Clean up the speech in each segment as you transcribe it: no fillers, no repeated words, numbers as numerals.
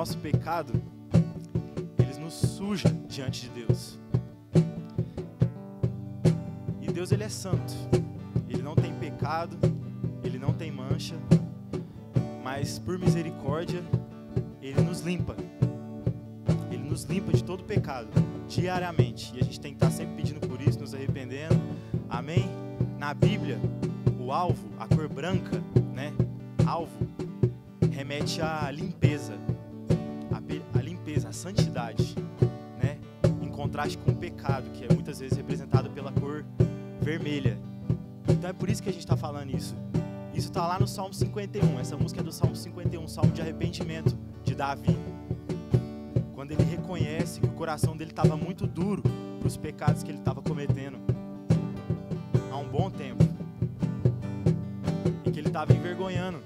nosso pecado, ele nos suja diante de Deus. E Deus, ele é santo. Ele não tem pecado, ele não tem mancha, mas por misericórdia, ele nos limpa. Ele nos limpa de todo pecado, diariamente. E a gente tem que estar sempre pedindo por isso, nos arrependendo. Amém? Na Bíblia, o alvo, a cor branca, né? Alvo, remete à limpeza. A limpeza, a santidade, né? Em contraste com o pecado, que é muitas vezes representado pela cor vermelha. Então é por isso que a gente está falando isso. Isso está lá no Salmo 51. Essa música é do Salmo 51, Salmo de arrependimento de Davi. Quando ele reconhece que o coração dele estava muito duro para os pecados que ele estava cometendo há um bom tempo. E que ele estava envergonhando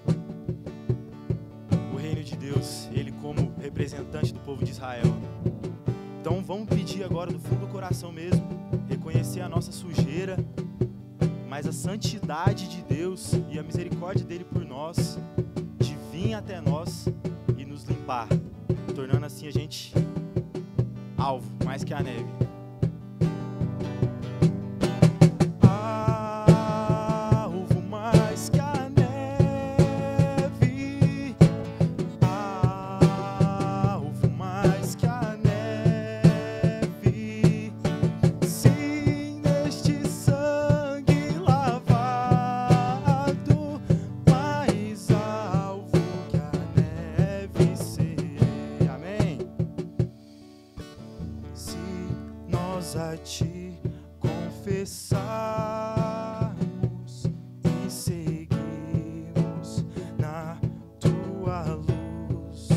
o reino de Deus, ele como representante do povo de Israel. Então vamos pedir agora do fundo do coração mesmo, reconhecer a nossa sujeira, mas a santidade de Deus e a misericórdia dele por nós, de vir até nós e nos limpar, tornando assim a gente alvo, mais que a neve. Alvo mais que a neve, alvo mais que a neve, sim, neste sangue lavado, mais alvo que a neve serei. Amém? Se nós a ti confessarmos e seguirmos na tua luz,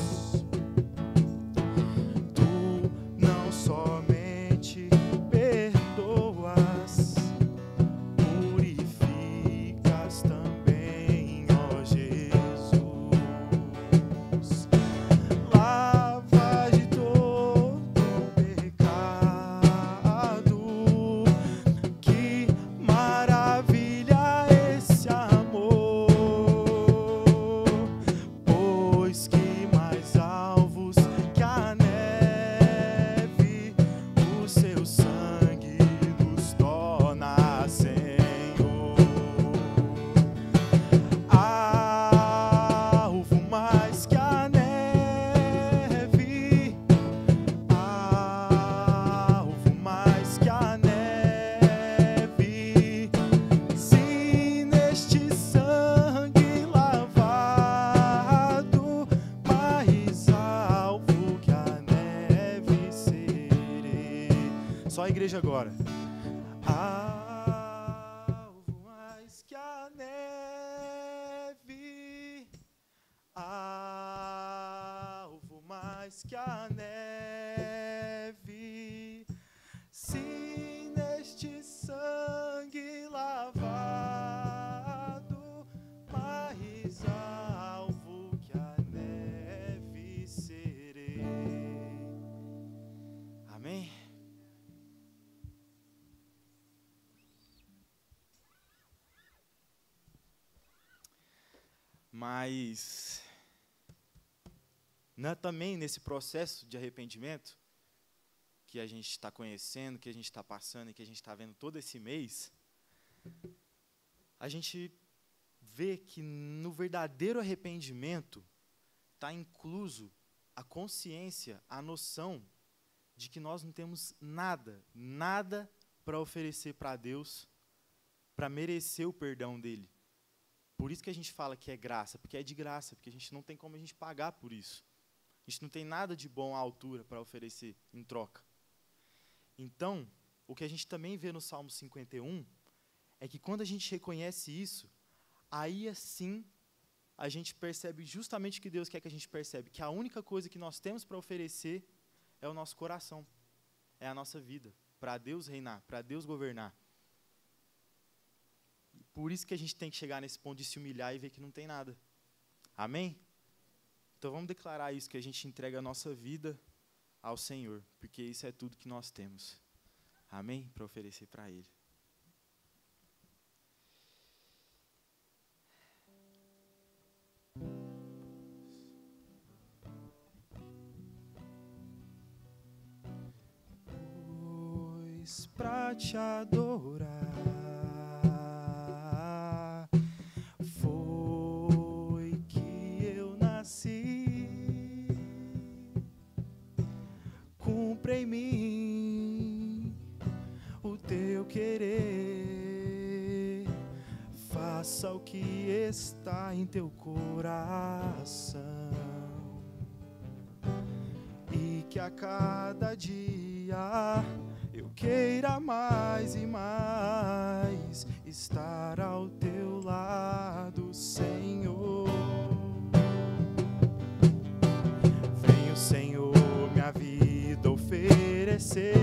tu não somente perdoas, purificas também, ó Jesus. Lava de todo pecado, que maravilha esse amor, pois que mais alvos que a neve, o seu sangue nos torna, Senhor. Alvo mais que a neve, alvo mais que a neve, sim, neste sangue lavado, mais alvo que a neve serei. Só a igreja agora. Alvo mais que a neve, alvo mais que a neve, sim, neste sangue lavado, mais alvo que a neve serei. Amém? Mas também nesse processo de arrependimento que a gente está conhecendo, que a gente está passando e que a gente está vendo todo esse mês, a gente vê que no verdadeiro arrependimento está incluso a consciência, a noção de que nós não temos nada para oferecer para Deus, para merecer o perdão dele. Por isso que a gente fala que é graça, porque é de graça, porque a gente não tem como a gente pagar por isso. A gente não tem nada de bom à altura para oferecer em troca. Então, o que a gente também vê no Salmo 51 é que quando a gente reconhece isso, aí assim a gente percebe justamente o que Deus quer que a gente percebe, que a única coisa que nós temos para oferecer é o nosso coração, é a nossa vida, para Deus reinar, para Deus governar. Por isso que a gente tem que chegar nesse ponto de se humilhar e ver que não tem nada. Amém? Então vamos declarar isso, que a gente entrega a nossa vida ao Senhor, porque isso é tudo que nós temos. Amém? Para oferecer para Ele. Pois para te adorar foi que eu nasci. Cumpra em mim o teu querer, faça o que está em teu coração, e que a cada dia eu queira mais e mais estar ao teu lado, Senhor. Venho, Senhor, minha vida oferecer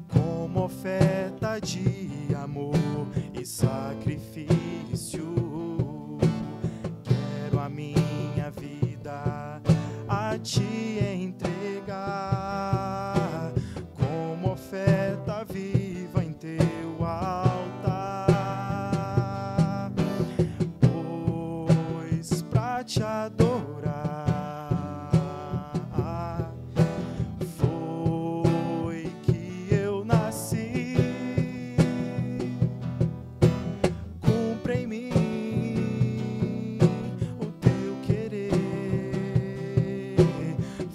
como oferta de amor e sacrifício. Quero a minha vida a te entregar como oferta viva em teu altar, pois pra te adorar foi que eu nasci. Cumpra em mim o teu querer,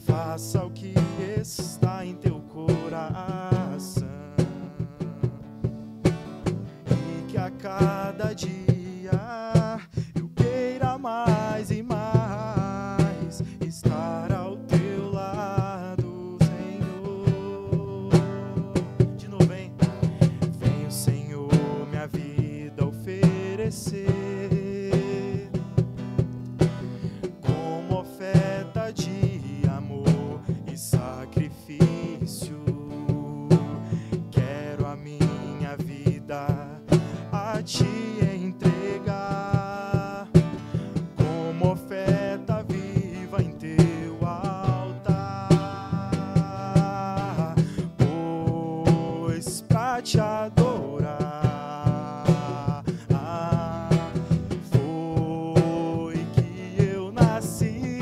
faça o que está em teu coração, e que a cada dia eu queira mais e mais estar ao teu lado, Senhor. De novo, hein? Venho, Senhor, minha vida oferecer como oferta de amor e sacrifício. Quero a minha vida a te entregar como oferta viva em teu altar, pois pra te adorar foi que eu nasci.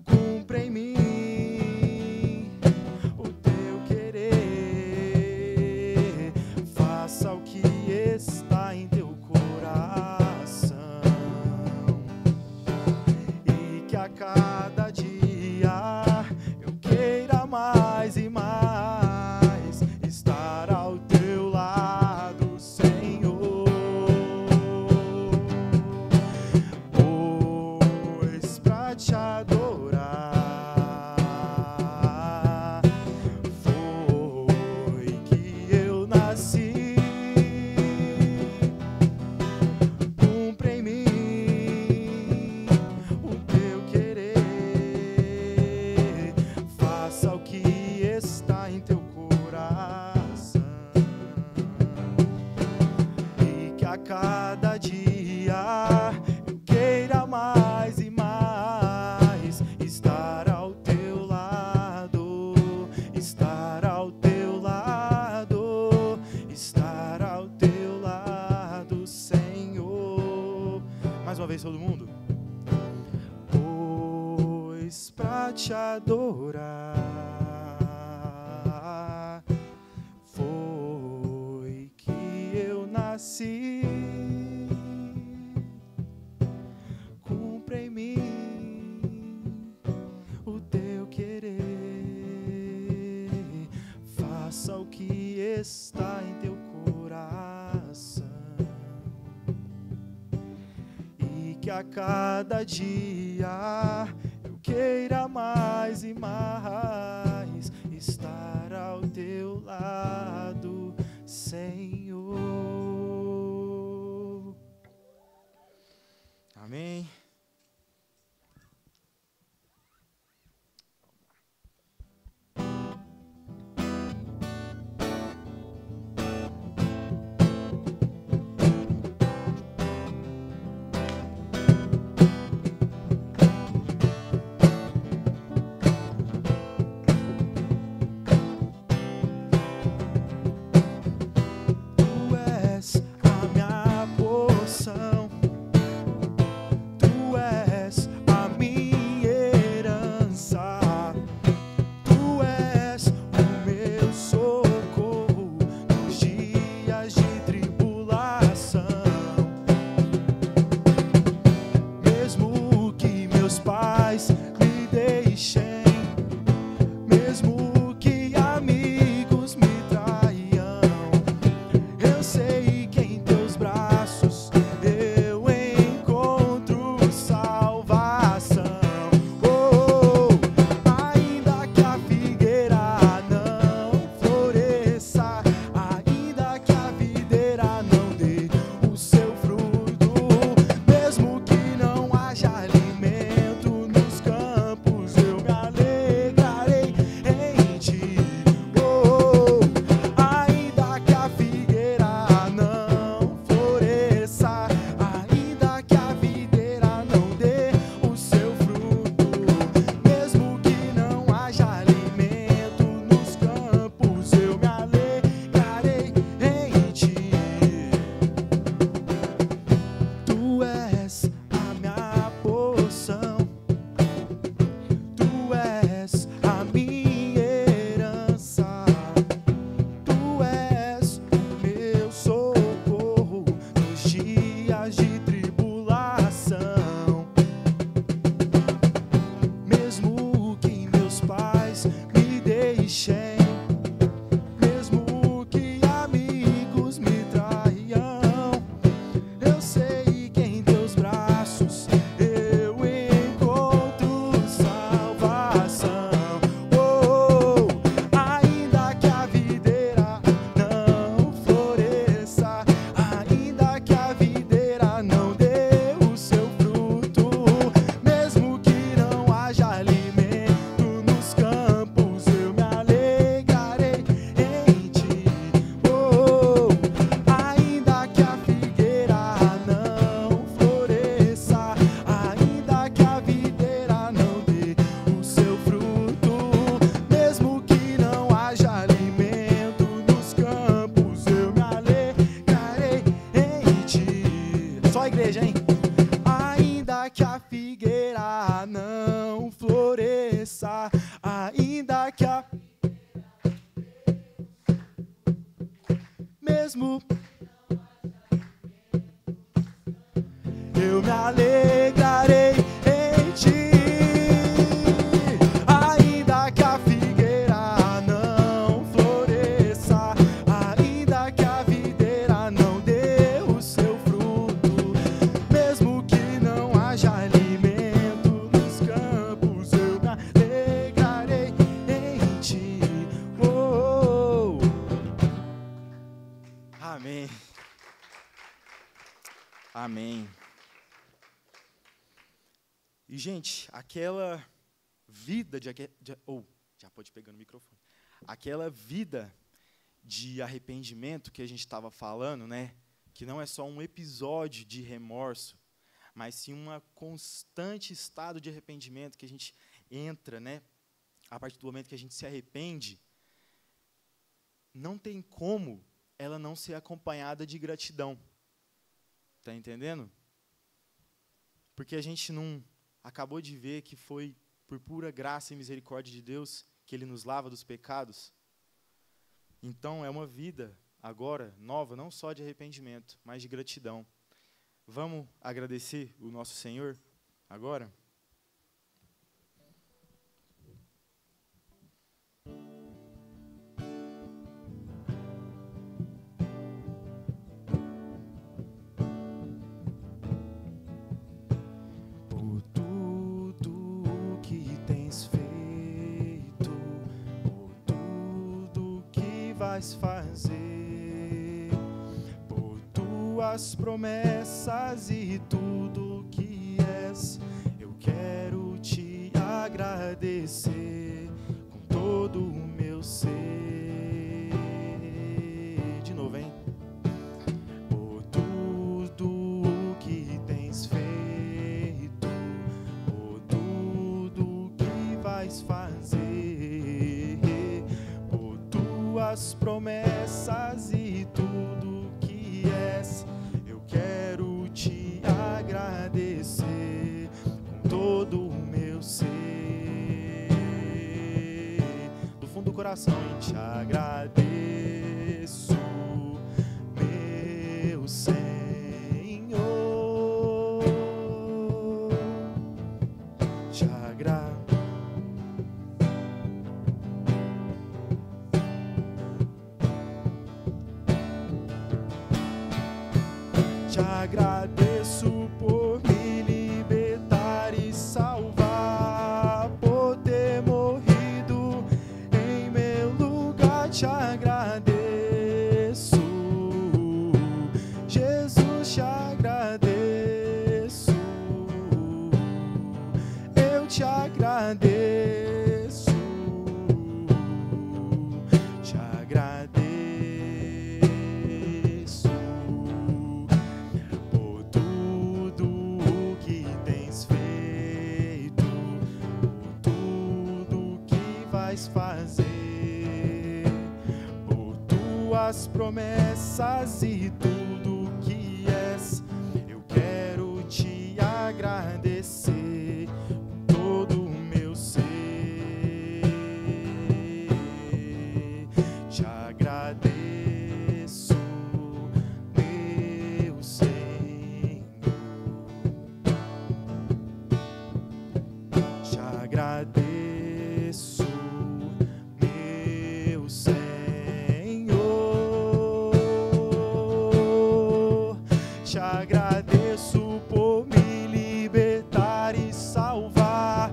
Cumpra em mim o teu querer, faça o que está em teu coração, e que a cada dia eu queira mais e mais estar ao teu lado, Senhor. Pois pra te adorar foi que eu nasci. Cumpra em mim o teu querer, faça o que está face, cumpra em mim o teu querer, faça o que está em teu coração, e que a cada dia eu queira mais e mais estar ao teu lado, Senhor. Amém. Mesmo eu me alegrarei em ti, ainda que a figueira não floresça, ainda que a videira não dê o seu fruto, mesmo que não haja alimento nos campos, eu me alegrarei em ti. Oh, amém. Amém. E, gente, aquela vida já pode pegar no microfone. Aquela vida de arrependimento que a gente estava falando, né? Que não é só um episódio de remorso, mas sim um constante estado de arrependimento que a gente entra, né? A partir do momento que a gente se arrepende, não tem como ela não ser acompanhada de gratidão. Tá entendendo? Porque a gente não acabou de ver que foi por pura graça e misericórdia de Deus que Ele nos lava dos pecados. Então, é uma vida agora nova, não só de arrependimento, mas de gratidão. Vamos agradecer o nosso Senhor agora? Por tudo que tens feito, por tudo que vais fazer, por tuas promessas e tudo que és, eu quero te agradecer com todo o meu ser. De novo, hein? Por tudo que tens feito, por tudo que vais fazer, por tuas promessas e tudo que és, eu quero te agradecer com todo o meu ser. Do fundo do coração, hein? Te agradeço, meu Senhor. Te agradeço por me libertar e salvar, por ter morrido em meu lugar. Te agradeço, Jesus, te agradeço, eu te agradeço, te agradeço. Fazer por tuas promessas e tudo que és, eu quero te agradecer com todo o meu ser. Te agradeço, meu Senhor. Te agradeço, te agradeço por me libertar e salvar,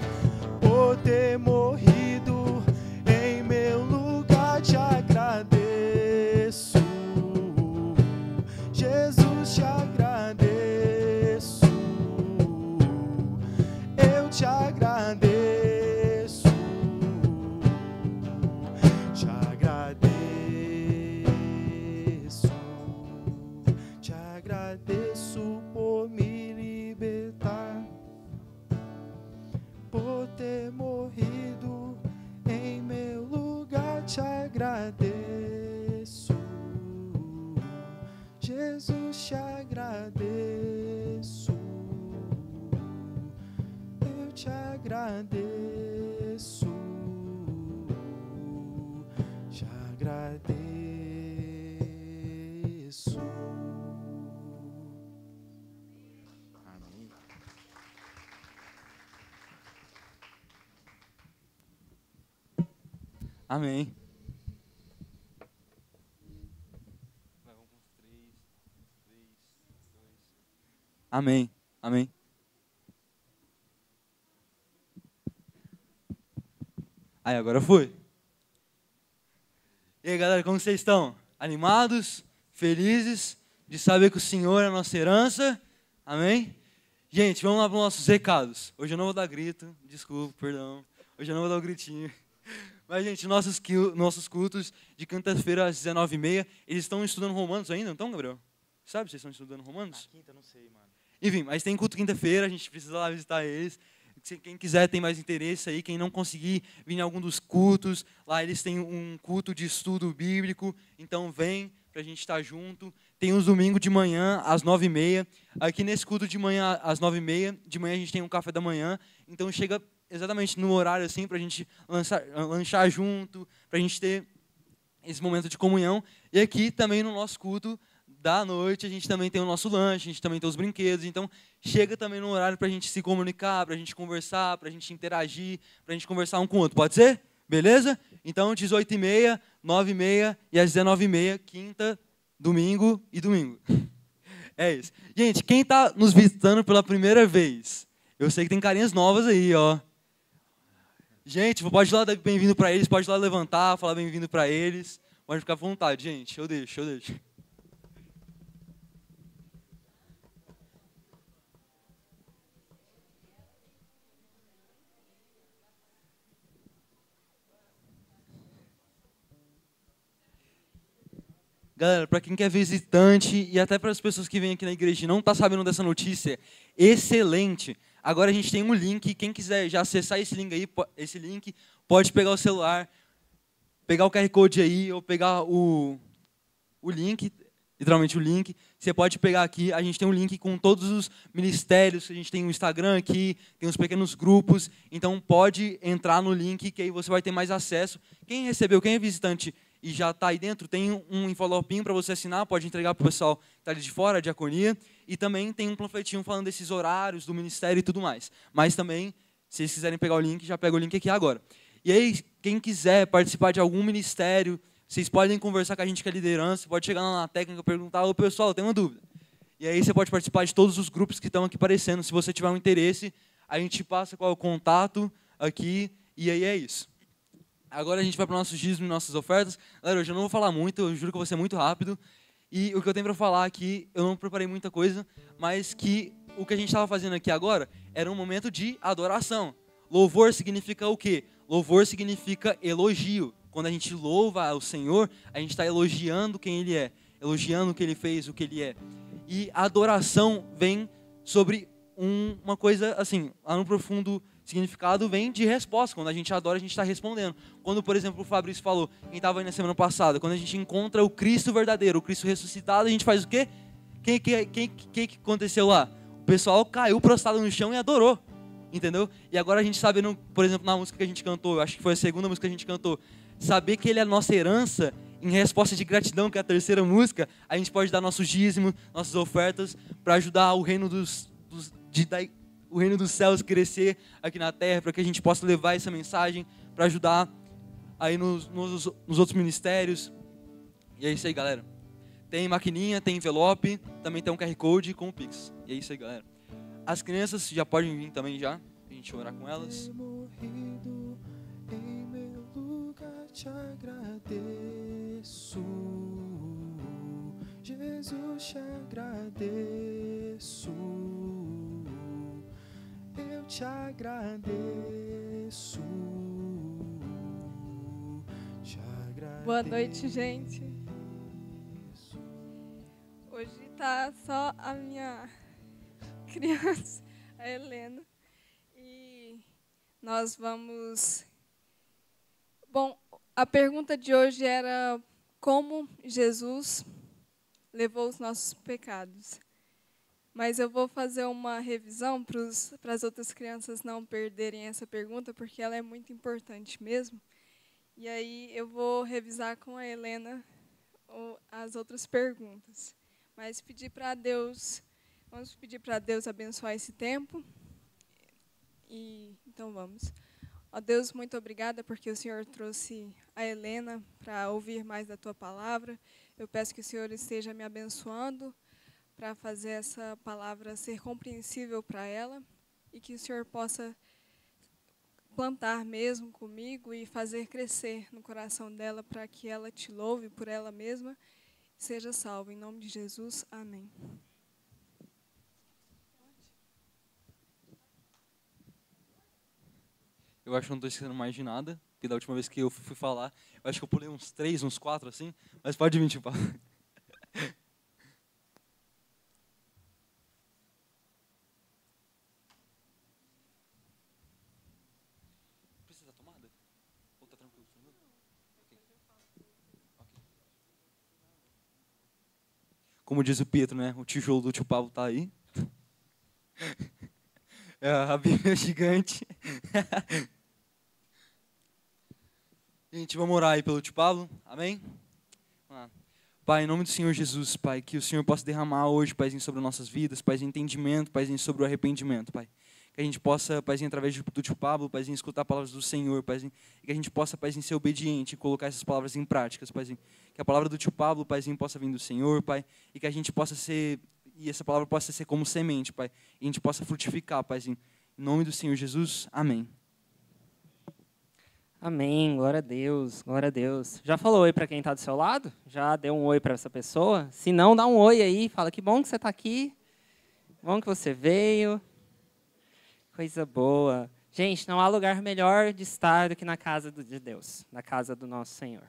por ter morrido em meu lugar. Te agradeço, Jesus, te agradeço, eu te agradeço, te agradeço, te agradeço por me libertar, por ter morrido em meu lugar. Te agradeço, Jesus, te agradeço, eu te agradeço, te agradeço. Amém. Amém. Amém. Amém. Aí, agora foi. E aí, galera, como vocês estão? Animados? Felizes? De saber que o Senhor é a nossa herança? Amém? Gente, vamos lá para os nossos recados. Hoje eu não vou dar grito, desculpa, perdão. Hoje eu não vou dar um gritinho. Mas, gente, nossos cultos de quinta-feira às 19h30, eles estão estudando Romanos ainda, não estão, Gabriel? Sabe, vocês estão estudando Romanos? Na quinta, não sei, mano. Enfim, mas tem culto quinta-feira, a gente precisa lá visitar eles. Quem quiser, tem mais interesse aí, quem não conseguir vir em algum dos cultos, lá eles têm um culto de estudo bíblico, então vem para a gente estar junto. Tem os domingos de manhã, às 9h30. Aqui nesse culto de manhã, às 9h30, de manhã a gente tem um café da manhã, então chega exatamente no horário assim, para a gente lanchar junto, para a gente ter esse momento de comunhão. E aqui também no nosso culto da noite, a gente também tem o nosso lanche, a gente também tem os brinquedos. Então, chega também no horário para a gente se comunicar, para a gente conversar, para a gente interagir, para a gente conversar um com o outro. Pode ser? Beleza? Então, 18h30, 9h30 e às 19h30, quinta, domingo e domingo. É isso. Gente, quem está nos visitando pela primeira vez? Eu sei que tem carinhas novas aí, ó. Gente, pode ir lá dar bem-vindo para eles, pode ir lá levantar, falar bem-vindo para eles. Pode ficar à vontade, gente. Eu deixo. Galera, para quem quer visitante e até para as pessoas que vêm aqui na igreja e não está sabendo dessa notícia, excelente. Agora a gente tem um link, quem quiser já acessar esse link aí, pode pegar o celular, pegar o QR Code aí, ou pegar o link, literalmente o link. Você pode pegar aqui, a gente tem um link com todos os ministérios, a gente tem o Instagram aqui, tem os pequenos grupos, então pode entrar no link que aí você vai ter mais acesso. Quem recebeu, quem é visitante e já está aí dentro, tem um envelopinho para você assinar, pode entregar para o pessoal que está ali de fora, a diaconia, e também tem um panfletinho falando desses horários do ministério e tudo mais. Mas também, se vocês quiserem pegar o link, já pega o link aqui agora. E aí, quem quiser participar de algum ministério, vocês podem conversar com a gente que é liderança, pode chegar lá na técnica e perguntar, ô pessoal, eu tenho uma dúvida. E aí você pode participar de todos os grupos que estão aqui aparecendo. Se você tiver um interesse, a gente passa qual é o contato aqui, e aí é isso. Agora a gente vai para o nosso dízimo e nossas ofertas. Galera, hoje eu não vou falar muito, eu juro que eu vou ser muito rápido. E o que eu tenho para falar aqui, eu não preparei muita coisa, mas que o que a gente estava fazendo aqui agora era um momento de adoração. Louvor significa o quê? Louvor significa elogio. Quando a gente louva o Senhor, a gente está elogiando quem Ele é, elogiando o que Ele fez, o que Ele é. E a adoração vem sobre uma coisa, assim, lá no profundo significado vem de resposta. Quando a gente adora, a gente está respondendo. Quando, por exemplo, o Fabrício falou, quem estava aí na semana passada, quando a gente encontra o Cristo verdadeiro, o Cristo ressuscitado, a gente faz o quê? O que aconteceu lá? O pessoal caiu prostrado no chão e adorou. Entendeu? E agora a gente sabe, por exemplo, na música que a gente cantou, eu acho que foi a segunda música que a gente cantou, saber que Ele é a nossa herança, em resposta de gratidão, que é a terceira música, a gente pode dar nosso dízimo, nossas ofertas, para ajudar o reino o reino dos céus crescer aqui na terra, para que a gente possa levar essa mensagem, para ajudar aí nos outros ministérios. E é isso aí, galera. Tem maquininha, tem envelope, também tem um QR Code com o Pix. E é isso aí, galera. As crianças já podem vir também já, a gente orar com elas. Morrido em meu lugar, te agradeço. Jesus, te agradeço. Eu te agradeço. Te agradeço. Boa noite, gente. Hoje tá só a minha criança, a Helena. E nós vamos... Bom, a pergunta de hoje era como Jesus levou os nossos pecados. Mas eu vou fazer uma revisão para as outras crianças não perderem essa pergunta, porque ela é muito importante mesmo. E aí eu vou revisar com a Helena as outras perguntas. Mas pedir para Deus, vamos pedir para Deus abençoar esse tempo. E então vamos. Ó Deus, muito obrigada porque o Senhor trouxe a Helena para ouvir mais da Tua palavra. Eu peço que o Senhor esteja me abençoando para fazer essa palavra ser compreensível para ela e que o Senhor possa plantar mesmo comigo e fazer crescer no coração dela para que ela te louve por ela mesma e seja salva. Em nome de Jesus, amém. Eu acho que não estou esquecendo mais de nada, porque da última vez que eu fui falar, eu acho que eu pulei uns 3, uns 4 assim, mas pode vir, tipo. Precisa da tomada? Ou tá tranquilo? Okay. Como diz o Pietro, né? O tijolo do tio Pablo tá aí. A Bíblia é gigante. Gente, vamos orar aí pelo tio Pablo, amém? Vamos lá. Pai, em nome do Senhor Jesus, Pai, que o Senhor possa derramar hoje, Paizinho, sobre nossas vidas, Paizinho, entendimento, Paizinho, sobre o arrependimento, Pai. Que a gente possa, Paizinho, através do tio Pablo, Paizinho, escutar palavras do Senhor, Paizinho, e que a gente possa, Paizinho, ser obediente e colocar essas palavras em práticas, Paizinho. Que a palavra do tio Pablo, Paizinho, possa vir do Senhor, Pai, e que a gente possa ser, e essa palavra possa ser como semente, Pai, e a gente possa frutificar, Paizinho. Em nome do Senhor Jesus, amém. Amém, glória a Deus, glória a Deus. Já falou oi para quem está do seu lado? Já deu um oi para essa pessoa? Se não, dá um oi aí, fala que bom que você está aqui, bom que você veio. Coisa boa. Gente, não há lugar melhor de estar do que na casa de Deus, na casa do nosso Senhor.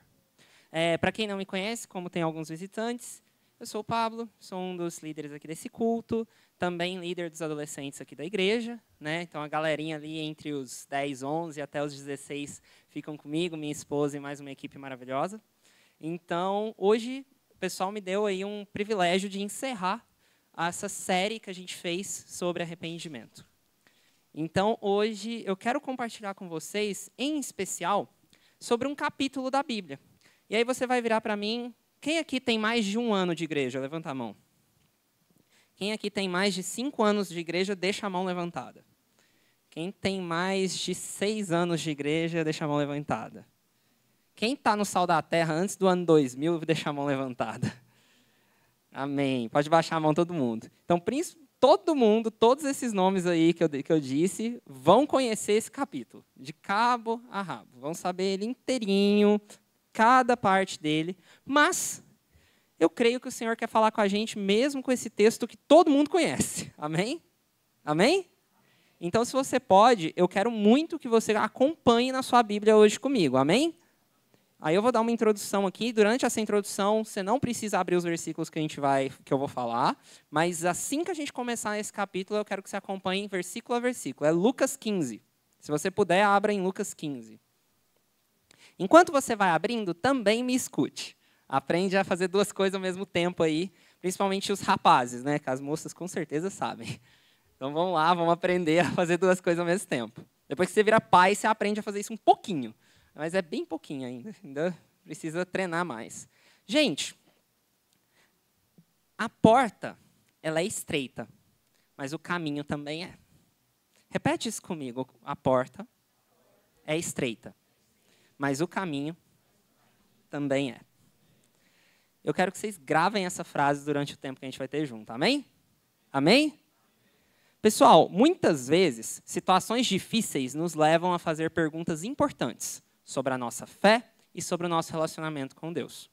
Para quem não me conhece, como tem alguns visitantes, eu sou o Pablo, sou um dos líderes aqui desse culto, também líder dos adolescentes aqui da igreja, né? Então a galerinha ali entre os 10, 11 até os 16 ficam comigo, minha esposa e mais uma equipe maravilhosa. Então, hoje o pessoal me deu aí um privilégio de encerrar essa série que a gente fez sobre arrependimento. Então, hoje, eu quero compartilhar com vocês, em especial, sobre um capítulo da Bíblia. E aí você vai virar para mim, quem aqui tem mais de 1 ano de igreja? Levanta a mão. Quem aqui tem mais de 5 anos de igreja, deixa a mão levantada. Quem tem mais de 6 anos de igreja, deixa a mão levantada. Quem está no Sal da Terra antes do ano 2000, deixa a mão levantada. Amém. Pode baixar a mão todo mundo. Então, todo mundo, todos esses nomes aí que eu disse, vão conhecer esse capítulo, de cabo a rabo. Vão saber ele inteirinho, cada parte dele. Mas eu creio que o Senhor quer falar com a gente mesmo com esse texto que todo mundo conhece. Amém? Amém? Então, se você pode, eu quero muito que você acompanhe na sua Bíblia hoje comigo. Amém? Aí eu vou dar uma introdução aqui. Durante essa introdução, você não precisa abrir os versículos que eu vou falar, mas assim que a gente começar esse capítulo, eu quero que você acompanhe versículo a versículo. É Lucas 15. Se você puder, abra em Lucas 15. Enquanto você vai abrindo, também me escute. Aprende a fazer 2 coisas ao mesmo tempo aí, principalmente os rapazes, né? Que as moças com certeza sabem. Então vamos lá, vamos aprender a fazer 2 coisas ao mesmo tempo. Depois que você vira pai, você aprende a fazer isso um pouquinho. Mas é bem pouquinho ainda precisa treinar mais. Gente, a porta, ela é estreita, mas o caminho também é. Repete isso comigo, a porta é estreita, mas o caminho também é. Eu quero que vocês gravem essa frase durante o tempo que a gente vai ter junto, amém? Amém? Pessoal, muitas vezes, situações difíceis nos levam a fazer perguntas importantes sobre a nossa fé e sobre o nosso relacionamento com Deus.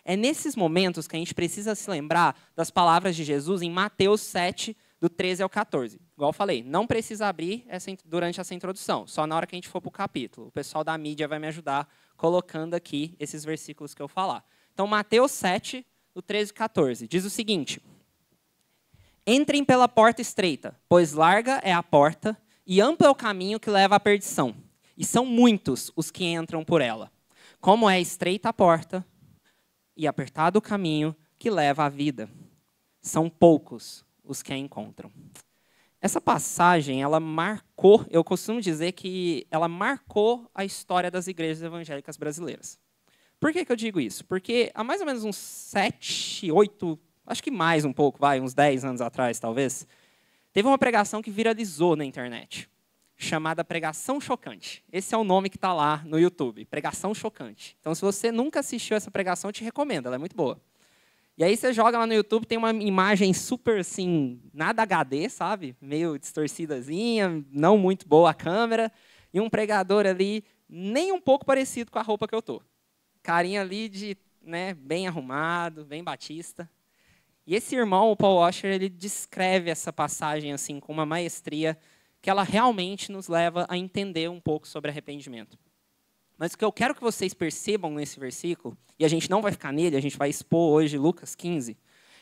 É nesses momentos que a gente precisa se lembrar das palavras de Jesus em Mateus 7, do 13 ao 14. Igual eu falei, não precisa abrir durante essa introdução, só na hora que a gente for para o capítulo. O pessoal da mídia vai me ajudar colocando aqui esses versículos que eu falar. Então, Mateus 7, do 13 ao 14, diz o seguinte: Entrem pela porta estreita, pois larga é a porta e amplo é o caminho que leva à perdição. E são muitos os que entram por ela. Como é estreita a porta e apertado o caminho que leva à vida. São poucos os que a encontram. Essa passagem, ela marcou, eu costumo dizer que ela marcou a história das igrejas evangélicas brasileiras. Por que eu digo isso? Porque há mais ou menos uns 7, 8, acho que mais um pouco, uns 10 anos atrás, talvez, teve uma pregação que viralizou na internet, chamada Pregação Chocante. Esse é o nome que está lá no YouTube, Pregação Chocante. Então, se você nunca assistiu essa pregação, eu te recomendo, ela é muito boa. E aí você joga lá no YouTube, tem uma imagem super, assim, nada HD, sabe? Meio distorcidazinha, não muito boa a câmera, e um pregador ali, nem um pouco parecido com a roupa que eu tô. Carinha ali de, bem arrumado, bem batista. E esse irmão, o Paul Washer, ele descreve essa passagem assim com uma maestria que ela realmente nos leva a entender um pouco sobre arrependimento. Mas o que eu quero que vocês percebam nesse versículo, e a gente não vai ficar nele, a gente vai expor hoje Lucas 15,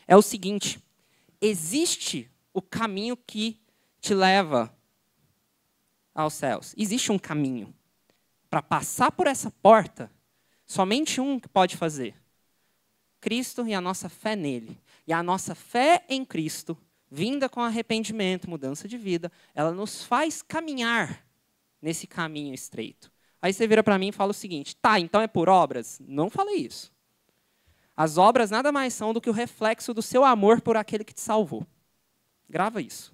é o seguinte: existe o caminho que te leva aos céus. Existe um caminho. Para passar por essa porta, somente um que pode fazer: Cristo e a nossa fé nele. E a nossa fé em Cristo, vinda com arrependimento, mudança de vida, ela nos faz caminhar nesse caminho estreito. Aí você vira para mim e fala o seguinte, tá, então é por obras? Não falei isso. As obras nada mais são do que o reflexo do seu amor por aquele que te salvou. Grava isso.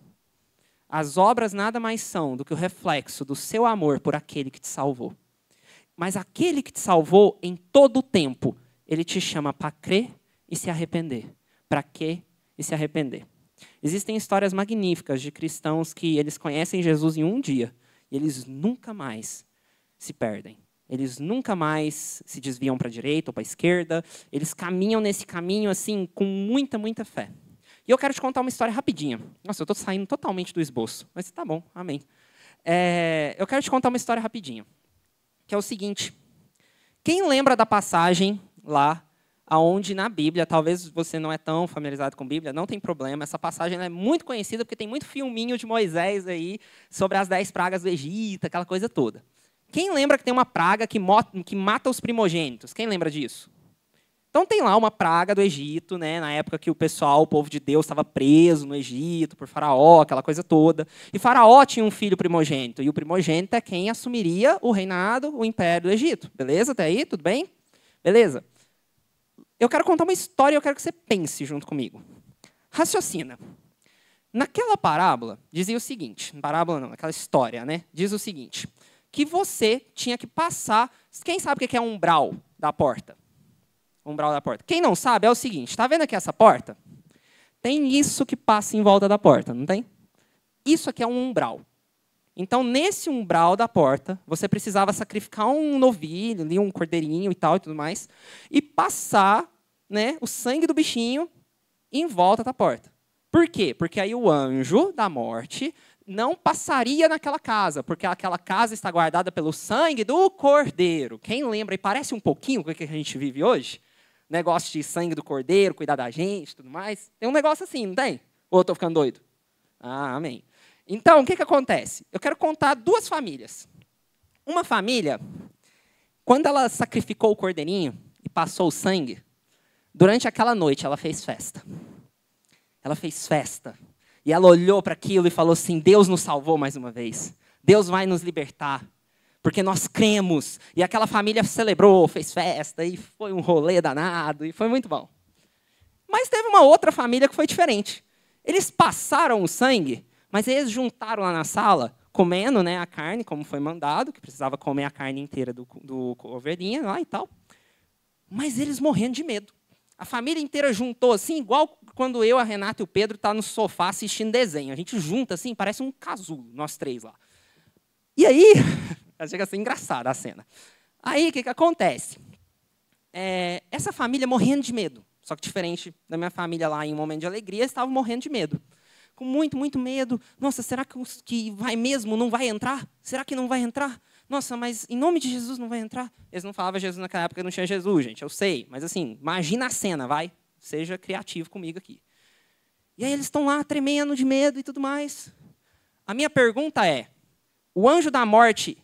As obras nada mais são do que o reflexo do seu amor por aquele que te salvou. Mas aquele que te salvou, em todo o tempo, ele te chama para crer e se arrepender. Para crer e se arrepender. Existem histórias magníficas de cristãos que eles conhecem Jesus em um dia e eles nunca mais se perdem. Eles nunca mais se desviam para a direita ou para a esquerda. Eles caminham nesse caminho assim com muita, muita fé. E eu quero te contar uma história rapidinha. Nossa, eu estou saindo totalmente do esboço, mas tá bom, amém. Eu quero te contar uma história rapidinho, que é o seguinte. Quem lembra da passagem lá, aonde na Bíblia, talvez você não é tão familiarizado com Bíblia, não tem problema, essa passagem é muito conhecida porque tem muito filminho de Moisés aí sobre as 10 pragas do Egito, aquela coisa toda. Quem lembra que tem uma praga que mata os primogênitos? Quem lembra disso? Então tem lá uma praga do Egito, né, na época que o povo de Deus, estava preso no Egito por Faraó, aquela coisa toda. E Faraó tinha um filho primogênito, e o primogênito é quem assumiria o reinado, o império do Egito. Beleza? Até aí? Tudo bem? Beleza. Eu quero contar uma história e eu quero que você pense junto comigo. Raciocina. Naquela parábola, dizia o seguinte, parábola não, naquela história, né, diz o seguinte, que você tinha que passar, quem sabe o que é um umbral da porta? Umbral da porta. Quem não sabe é o seguinte, está vendo aqui essa porta? Tem isso que passa em volta da porta, não tem? Isso aqui é um umbral. Então, nesse umbral da porta, você precisava sacrificar um novilho, ali, um cordeirinho e tal e tudo mais, e passar, né, o sangue do bichinho em volta da porta. Por quê? Porque aí o anjo da morte não passaria naquela casa, porque aquela casa está guardada pelo sangue do cordeiro. Quem lembra, e parece um pouquinho com o que a gente vive hoje? Negócio de sangue do cordeiro, cuidar da gente e tudo mais. Tem um negócio assim, não tem? Ou eu estou ficando doido? Ah, amém. Então, o que acontece? Eu quero contar duas famílias. Uma família, quando ela sacrificou o cordeirinho e passou o sangue, durante aquela noite ela fez festa. Ela fez festa. E ela olhou para aquilo e falou assim, Deus nos salvou mais uma vez. Deus vai nos libertar. Porque nós cremos. E aquela família celebrou, fez festa, e foi um rolê danado, e foi muito bom. Mas teve uma outra família que foi diferente. Eles passaram o sangue, mas eles juntaram lá na sala, comendo, né, a carne, como foi mandado, que precisava comer a carne inteira do ovelhinha lá e tal. Mas eles morrendo de medo. A família inteira juntou assim, igual quando eu, a Renata e o Pedro tá no sofá assistindo desenho. A gente junta assim, parece um casulo, nós três lá. E aí, chega a ser engraçada a cena. Aí, o que acontece? Essa família morrendo de medo. Só que diferente da minha família lá, em um momento de alegria, eles estavam morrendo de medo. Com muito, muito medo. Nossa, será que vai mesmo? Não vai entrar? Será que não vai entrar? Nossa, mas em nome de Jesus não vai entrar? Eles não falavam Jesus naquela época, não tinha Jesus, gente, eu sei. Mas assim, imagina a cena, vai. Seja criativo comigo aqui. E aí eles estão lá tremendo de medo e tudo mais. A minha pergunta é, o anjo da morte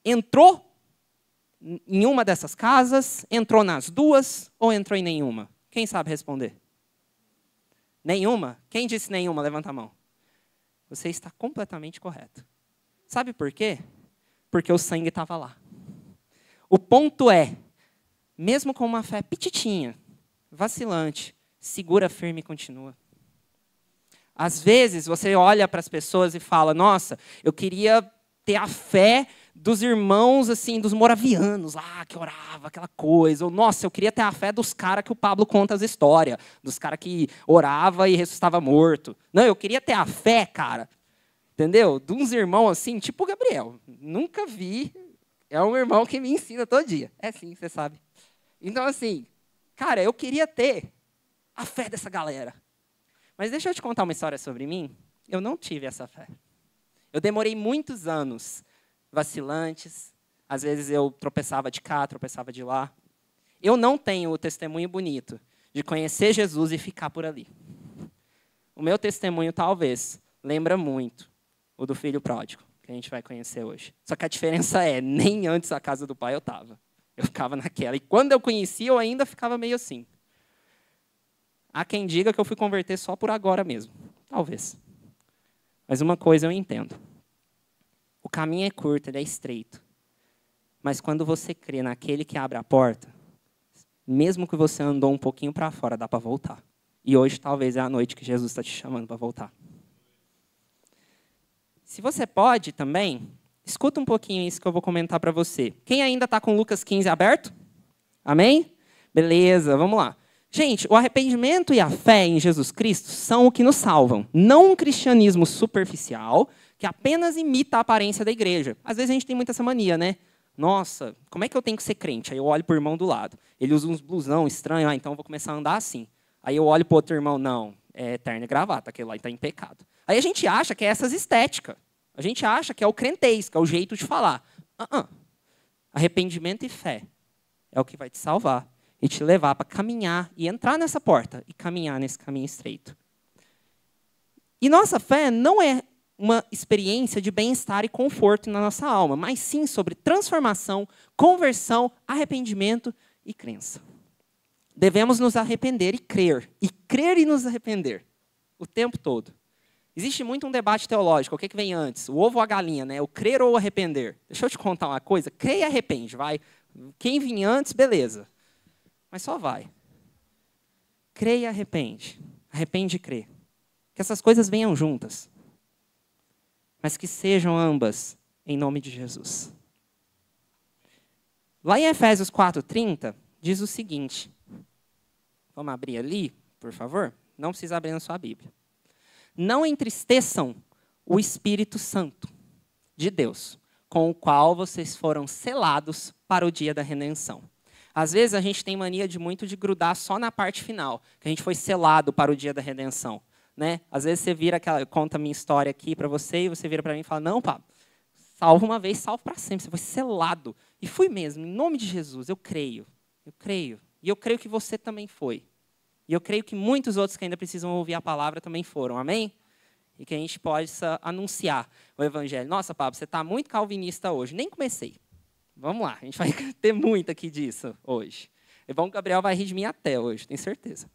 entrou em uma dessas casas, entrou nas duas ou entrou em nenhuma? Quem sabe responder? Nenhuma? Quem disse nenhuma? Levanta a mão. Você está completamente correto. Sabe por quê? Porque o sangue estava lá. O ponto é, mesmo com uma fé pititinha, vacilante, segura, firme e continua. Às vezes você olha para as pessoas e fala, nossa, eu queria ter a fé dos irmãos, assim, dos moravianos lá, que orava, aquela coisa. Ou, nossa, eu queria ter a fé dos caras que o Pablo conta as histórias, dos caras que orava e ressuscitava morto. Não, eu queria ter a fé, cara, entendeu? De uns irmãos assim, tipo o Gabriel. Nunca vi. É um irmão que me ensina todo dia. É sim, você sabe. Então, assim, cara, eu queria ter a fé dessa galera. Mas deixa eu te contar uma história sobre mim. Eu não tive essa fé. Eu demorei muitos anos vacilantes. Às vezes eu tropeçava de cá, tropeçava de lá. Eu não tenho o testemunho bonito de conhecer Jesus e ficar por ali. O meu testemunho, talvez, lembra muito o do filho pródigo, que a gente vai conhecer hoje. Só que a diferença é, nem antes da casa do pai eu estava. Eu ficava naquela. E quando eu conhecia, eu ainda ficava meio assim. Há quem diga que eu fui converter só por agora mesmo. Talvez. Mas uma coisa eu entendo. O caminho é curto, ele é estreito. Mas quando você crê naquele que abre a porta, mesmo que você andou um pouquinho para fora, dá para voltar. E hoje talvez é a noite que Jesus está te chamando para voltar. Se você pode também, escuta um pouquinho isso que eu vou comentar para você. Quem ainda está com Lucas 15 aberto? Amém? Beleza, vamos lá. Gente, o arrependimento e a fé em Jesus Cristo são o que nos salvam. Não um cristianismo superficial que apenas imita a aparência da igreja. Às vezes a gente tem muito essa mania, né? Nossa, como é que eu tenho que ser crente? Aí eu olho para o irmão do lado. Ele usa uns blusão estranho, então eu vou começar a andar assim. Aí eu olho para o outro irmão, não, é terno e gravata, aquele lá está em pecado. Aí a gente acha que é essas estéticas. A gente acha que é o crentez, que é o jeito de falar. Arrependimento e fé é o que vai te salvar e te levar para caminhar e entrar nessa porta e caminhar nesse caminho estreito. E nossa fé não é uma experiência de bem-estar e conforto na nossa alma, mas sim sobre transformação, conversão, arrependimento e crença. Devemos nos arrepender e crer e nos arrepender o tempo todo. Existe muito um debate teológico, o que vem antes? O ovo ou a galinha, né? O crer ou o arrepender? Deixa eu te contar uma coisa, crê e arrepende, vai. Quem vir antes, beleza. Mas só vai. Crê e arrepende. Arrepende e crê. Que essas coisas venham juntas. Mas que sejam ambas em nome de Jesus. Lá em Efésios 4:30, diz o seguinte. Vamos abrir ali, por favor? Não precisa abrir na sua Bíblia. Não entristeçam o Espírito Santo de Deus, com o qual vocês foram selados para o dia da redenção. Às vezes a gente tem mania de grudar só na parte final, que a gente foi selado para o dia da redenção. Né? Às vezes você vira, conta a minha história aqui para você, e você vira para mim e fala, não, Pablo, salvo uma vez, salvo para sempre, você foi selado. E fui mesmo, em nome de Jesus, eu creio. E eu creio que você também foi. E eu creio que muitos outros que ainda precisam ouvir a palavra também foram, amém? E que a gente possa anunciar o evangelho. Nossa, Pablo, você está muito calvinista hoje. Nem comecei. Vamos lá, a gente vai ter muito aqui disso hoje. É bom que o Gabriel vai rir de mim até hoje, tenho certeza.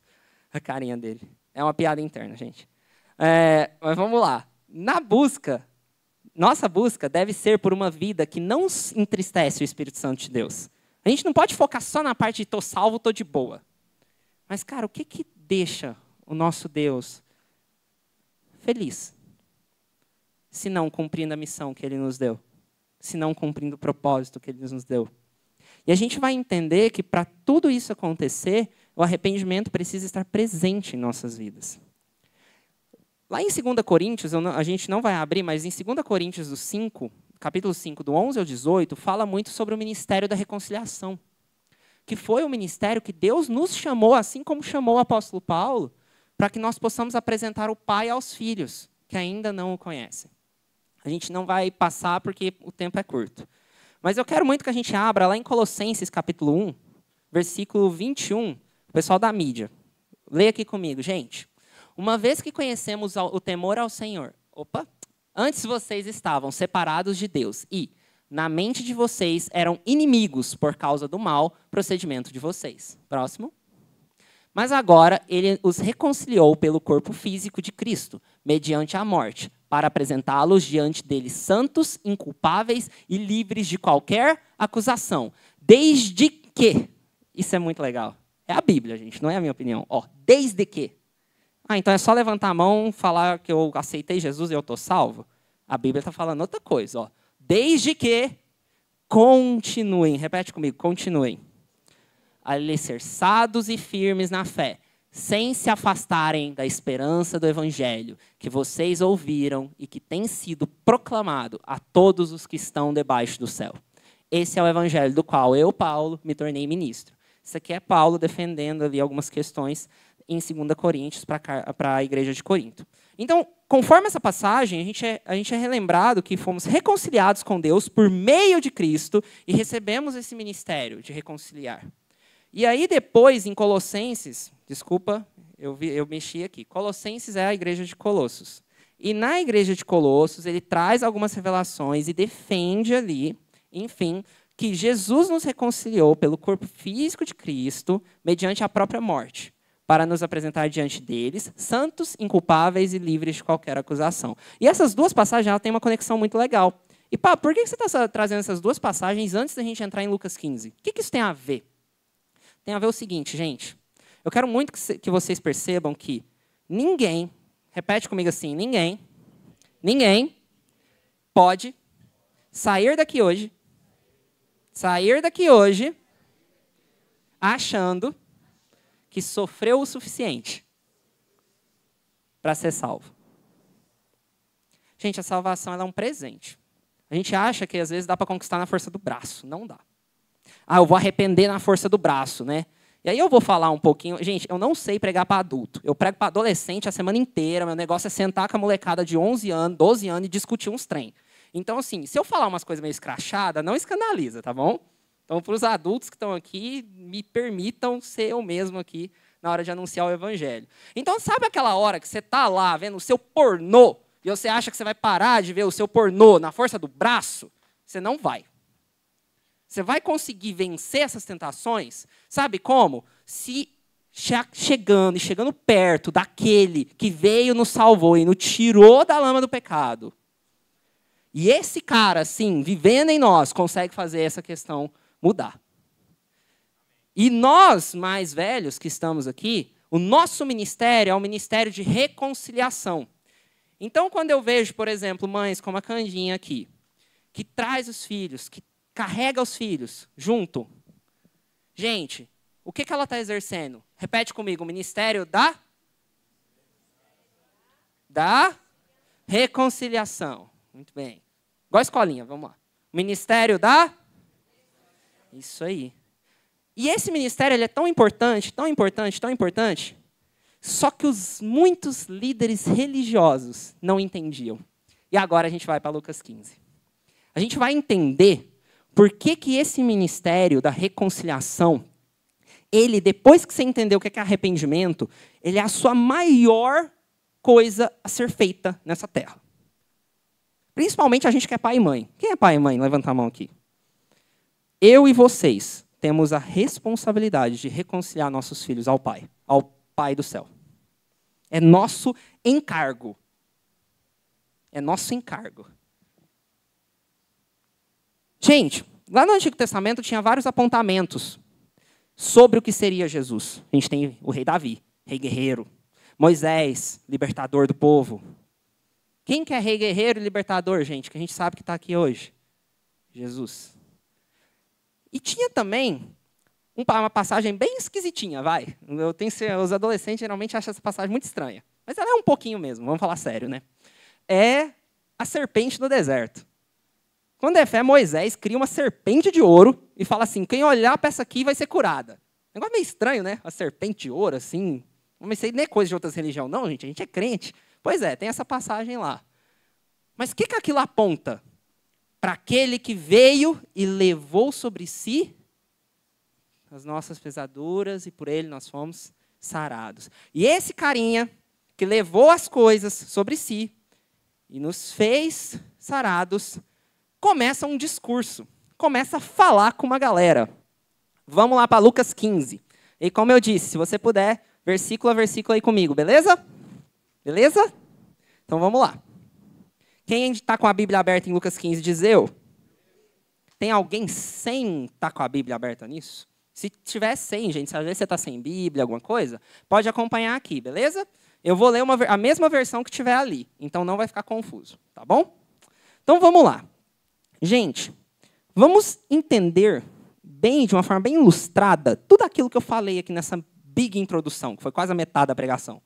A carinha dele. É uma piada interna, gente. Mas vamos lá. Nossa busca deve ser por uma vida que não entristece o Espírito Santo de Deus. A gente não pode focar só na parte de estou salvo, estou de boa. Mas, cara, o que deixa o nosso Deus feliz? Se não cumprindo a missão que Ele nos deu. Se não cumprindo o propósito que Ele nos deu. E a gente vai entender que para tudo isso acontecer, o arrependimento precisa estar presente em nossas vidas. Lá em 2 Coríntios, a gente não vai abrir, mas em 2 Coríntios do 5, capítulo 5, do 11 ao 18, fala muito sobre o ministério da reconciliação. Que foi o ministério que Deus nos chamou, assim como chamou o apóstolo Paulo, para que nós possamos apresentar o Pai aos filhos, que ainda não o conhecem. A gente não vai passar porque o tempo é curto. Mas eu quero muito que a gente abra lá em Colossenses, capítulo 1, versículo 21, o pessoal da mídia. Leia aqui comigo, gente. Uma vez que conhecemos o temor ao Senhor, antes vocês estavam separados de Deus e, na mente de vocês, eram inimigos por causa do mau procedimento de vocês. Próximo. Mas agora ele os reconciliou pelo corpo físico de Cristo, mediante a morte, para apresentá-los diante dele santos, inculpáveis e livres de qualquer acusação. Desde que, isso é muito legal, é a Bíblia, gente, não é a minha opinião. Desde que. Então é só levantar a mão, falar que eu aceitei Jesus e eu estou salvo? A Bíblia está falando outra coisa. Desde que continuem, repete comigo, continuem, alicerçados e firmes na fé, sem se afastarem da esperança do Evangelho que vocês ouviram e que tem sido proclamado a todos os que estão debaixo do céu. Esse é o Evangelho do qual eu, Paulo, me tornei ministro. Isso aqui é Paulo defendendo ali algumas questões em 2 Coríntios para a igreja de Corinto. Então, conforme essa passagem, a gente é relembrado que fomos reconciliados com Deus por meio de Cristo e recebemos esse ministério de reconciliar. E aí depois, em Colossenses, desculpa, eu mexi aqui, Colossenses é a igreja de Colossos. E na igreja de Colossos, ele traz algumas revelações e defende ali, enfim, que Jesus nos reconciliou pelo corpo físico de Cristo mediante a própria morte, para nos apresentar diante deles, santos, inculpáveis e livres de qualquer acusação. E essas duas passagens têm uma conexão muito legal. E, Pablo, por que você está trazendo essas duas passagens antes da gente entrar em Lucas 15? O que isso tem a ver? Tem a ver o seguinte, gente. Eu quero muito que vocês percebam que ninguém, repete comigo assim, ninguém pode sair daqui hoje achando que sofreu o suficiente para ser salvo. Gente, a salvação ela é um presente. A gente acha que às vezes dá para conquistar na força do braço. Não dá. Ah, eu vou arrepender na força do braço, né? E aí eu vou falar um pouquinho. Gente, eu não sei pregar para adulto. Eu prego para adolescente a semana inteira. Meu negócio é sentar com a molecada de 11 anos, 12 anos e discutir uns trem. Então, assim, se eu falar umas coisas meio escrachadas, não escandaliza, tá bom? Então, para os adultos que estão aqui, me permitam ser eu mesmo aqui na hora de anunciar o evangelho. Então, sabe aquela hora que você está lá vendo o seu pornô e você acha que você vai parar de ver o seu pornô na força do braço? Você não vai. Você vai conseguir vencer essas tentações, sabe como? Se chegando perto daquele que veio, nos salvou e nos tirou da lama do pecado. E esse cara, assim, vivendo em nós, consegue fazer essa questão mudar. E nós, mais velhos que estamos aqui, o nosso ministério é um ministério de reconciliação. Então, quando eu vejo, por exemplo, mães como a Candinha aqui, que traz os filhos, que carrega os filhos junto. Gente, o que ela está exercendo? Repete comigo, o ministério da reconciliação. Muito bem. Igual a escolinha, vamos lá. Isso aí. E esse ministério ele é tão importante, só que os muitos líderes religiosos não entendiam. E agora a gente vai para Lucas 15. A gente vai entender por que esse ministério da reconciliação, ele, depois que você entendeu o que é arrependimento, ele é a sua maior coisa a ser feita nessa terra. Principalmente a gente que é pai e mãe. Quem é pai e mãe? Levanta a mão aqui. Eu e vocês temos a responsabilidade de reconciliar nossos filhos ao Pai do céu. É nosso encargo. É nosso encargo. Gente, lá no Antigo Testamento tinha vários apontamentos sobre o que seria Jesus. A gente tem o rei Davi, rei guerreiro. Moisés, libertador do povo. Quem que é rei guerreiro e libertador, gente? Que a gente sabe que está aqui hoje. Jesus. E tinha também uma passagem bem esquisitinha, vai. Os adolescentes geralmente acham essa passagem muito estranha. Mas ela é um pouquinho mesmo, vamos falar sério, né? É a serpente no deserto. Quando é fé, Moisés cria uma serpente de ouro e fala assim, quem olhar para essa aqui vai ser curada. Negócio meio estranho, né? A serpente de ouro, assim. Mas isso aí nem é coisa de outras religiões, não, gente. A gente é crente. Pois é, tem essa passagem lá. Mas o que aquilo aponta? Para aquele que veio e levou sobre si as nossas pesaduras e por ele nós fomos sarados. E esse carinha que levou as coisas sobre si e nos fez sarados, começa um discurso, começa a falar com uma galera. Vamos lá para Lucas 15. E como eu disse, se você puder, versículo a versículo aí comigo, beleza? Beleza? Então vamos lá. Quem está com a Bíblia aberta em Lucas 15 diz eu? Tem alguém sem estar com a Bíblia aberta nisso? Se tiver sem, gente, se às vezes você está sem Bíblia, alguma coisa, pode acompanhar aqui, beleza? Eu vou ler a mesma versão que tiver ali, então não vai ficar confuso, tá bom? Então vamos lá. Gente, vamos entender bem, de uma forma bem ilustrada, tudo aquilo que eu falei aqui nessa big introdução, que foi quase a metade da pregação.